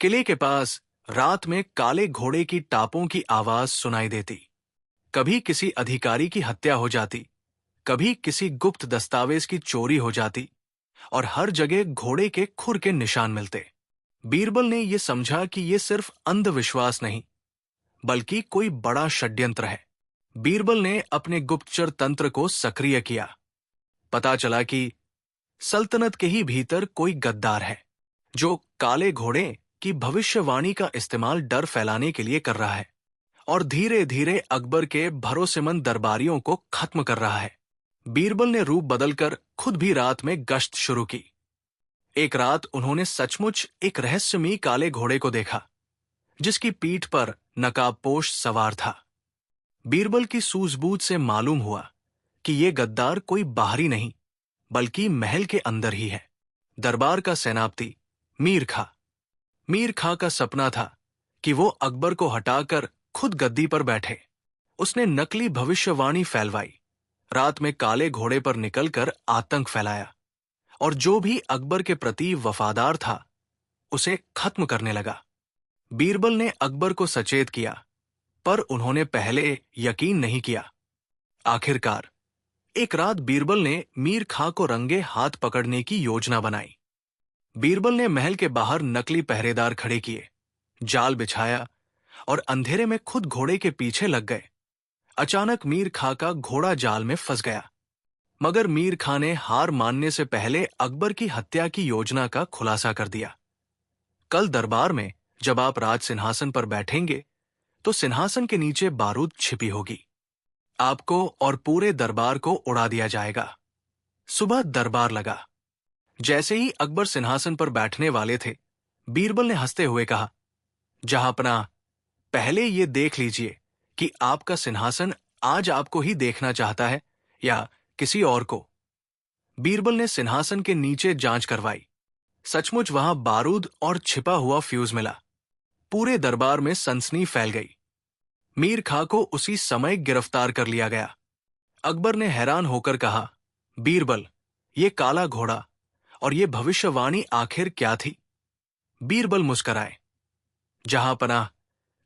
किले के पास रात में काले घोड़े की टापों की आवाज सुनाई देती। कभी किसी अधिकारी की हत्या हो जाती, कभी किसी गुप्त दस्तावेज की चोरी हो जाती, और हर जगह घोड़े के खुर के निशान मिलते। बीरबल ने यह समझा कि यह सिर्फ अंधविश्वास नहीं, बल्कि कोई बड़ा षड्यंत्र है। बीरबल ने अपने गुप्तचर तंत्र को सक्रिय किया। पता चला कि सल्तनत के ही भीतर कोई गद्दार है, जो काले घोड़े की भविष्यवाणी का इस्तेमाल डर फैलाने के लिए कर रहा है, और धीरे धीरे अकबर के भरोसेमंद दरबारियों को खत्म कर रहा है। बीरबल ने रूप बदलकर खुद भी रात में गश्त शुरू की। एक रात उन्होंने सचमुच एक रहस्यमयी काले घोड़े को देखा, जिसकी पीठ पर नकाबपोश सवार था। बीरबल की सूझबूझ से मालूम हुआ कि यह गद्दार कोई बाहरी नहीं, बल्कि महल के अंदर ही है। दरबार का सेनापति मीर खां। मीर खां का सपना था कि वो अकबर को हटाकर खुद गद्दी पर बैठे। उसने नकली भविष्यवाणी फैलवाई, रात में काले घोड़े पर निकलकर आतंक फैलाया, और जो भी अकबर के प्रति वफादार था उसे खत्म करने लगा। बीरबल ने अकबर को सचेत किया, पर उन्होंने पहले यकीन नहीं किया। आखिरकार एक रात बीरबल ने मीर खां को रंगे हाथ पकड़ने की योजना बनाई। बीरबल ने महल के बाहर नकली पहरेदार खड़े किए, जाल बिछाया, और अंधेरे में खुद घोड़े के पीछे लग गए। अचानक मीर खां का घोड़ा जाल में फंस गया। मगर मीर खां ने हार मानने से पहले अकबर की हत्या की योजना का खुलासा कर दिया। कल दरबार में जब आप राज सिंहासन पर बैठेंगे, तो सिंहासन के नीचे बारूद छिपी होगी। आपको और पूरे दरबार को उड़ा दिया जाएगा। सुबह दरबार लगा। जैसे ही अकबर सिंहासन पर बैठने वाले थे, बीरबल ने हंसते हुए कहा, जहांपनाह, पहले ये देख लीजिए कि आपका सिंहासन आज आपको ही देखना चाहता है या किसी और को। बीरबल ने सिंहासन के नीचे जांच करवाई। सचमुच वहां बारूद और छिपा हुआ फ्यूज मिला। पूरे दरबार में सनसनी फैल गई। मीर खां को उसी समय गिरफ्तार कर लिया गया। अकबर ने हैरान होकर कहा, बीरबल, ये काला घोड़ा और ये भविष्यवाणी आखिर क्या थी? बीरबल मुस्कराए। जहां पनाह,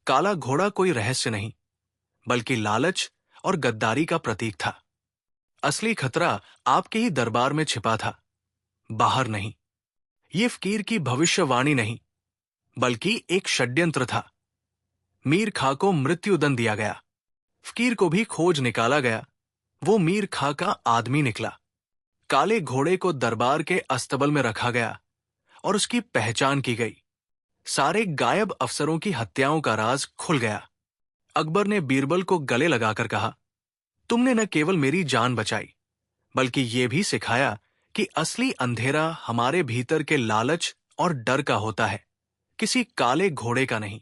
काला घोड़ा कोई रहस्य नहीं, बल्कि लालच और गद्दारी का प्रतीक था। असली खतरा आपके ही दरबार में छिपा था, बाहर नहीं। ये फकीर की भविष्यवाणी नहीं, बल्कि एक षड्यंत्र था। मीर खां को मृत्युदंड दिया गया। फकीर को भी खोज निकाला गया। वो मीर खां का आदमी निकला। काले घोड़े को दरबार के अस्तबल में रखा गया और उसकी पहचान की गई। सारे गायब अफसरों की हत्याओं का राज खुल गया। अकबर ने बीरबल को गले लगाकर कहा, तुमने न केवल मेरी जान बचाई, बल्कि ये भी सिखाया कि असली अंधेरा हमारे भीतर के लालच और डर का होता है, किसी काले घोड़े का नहीं।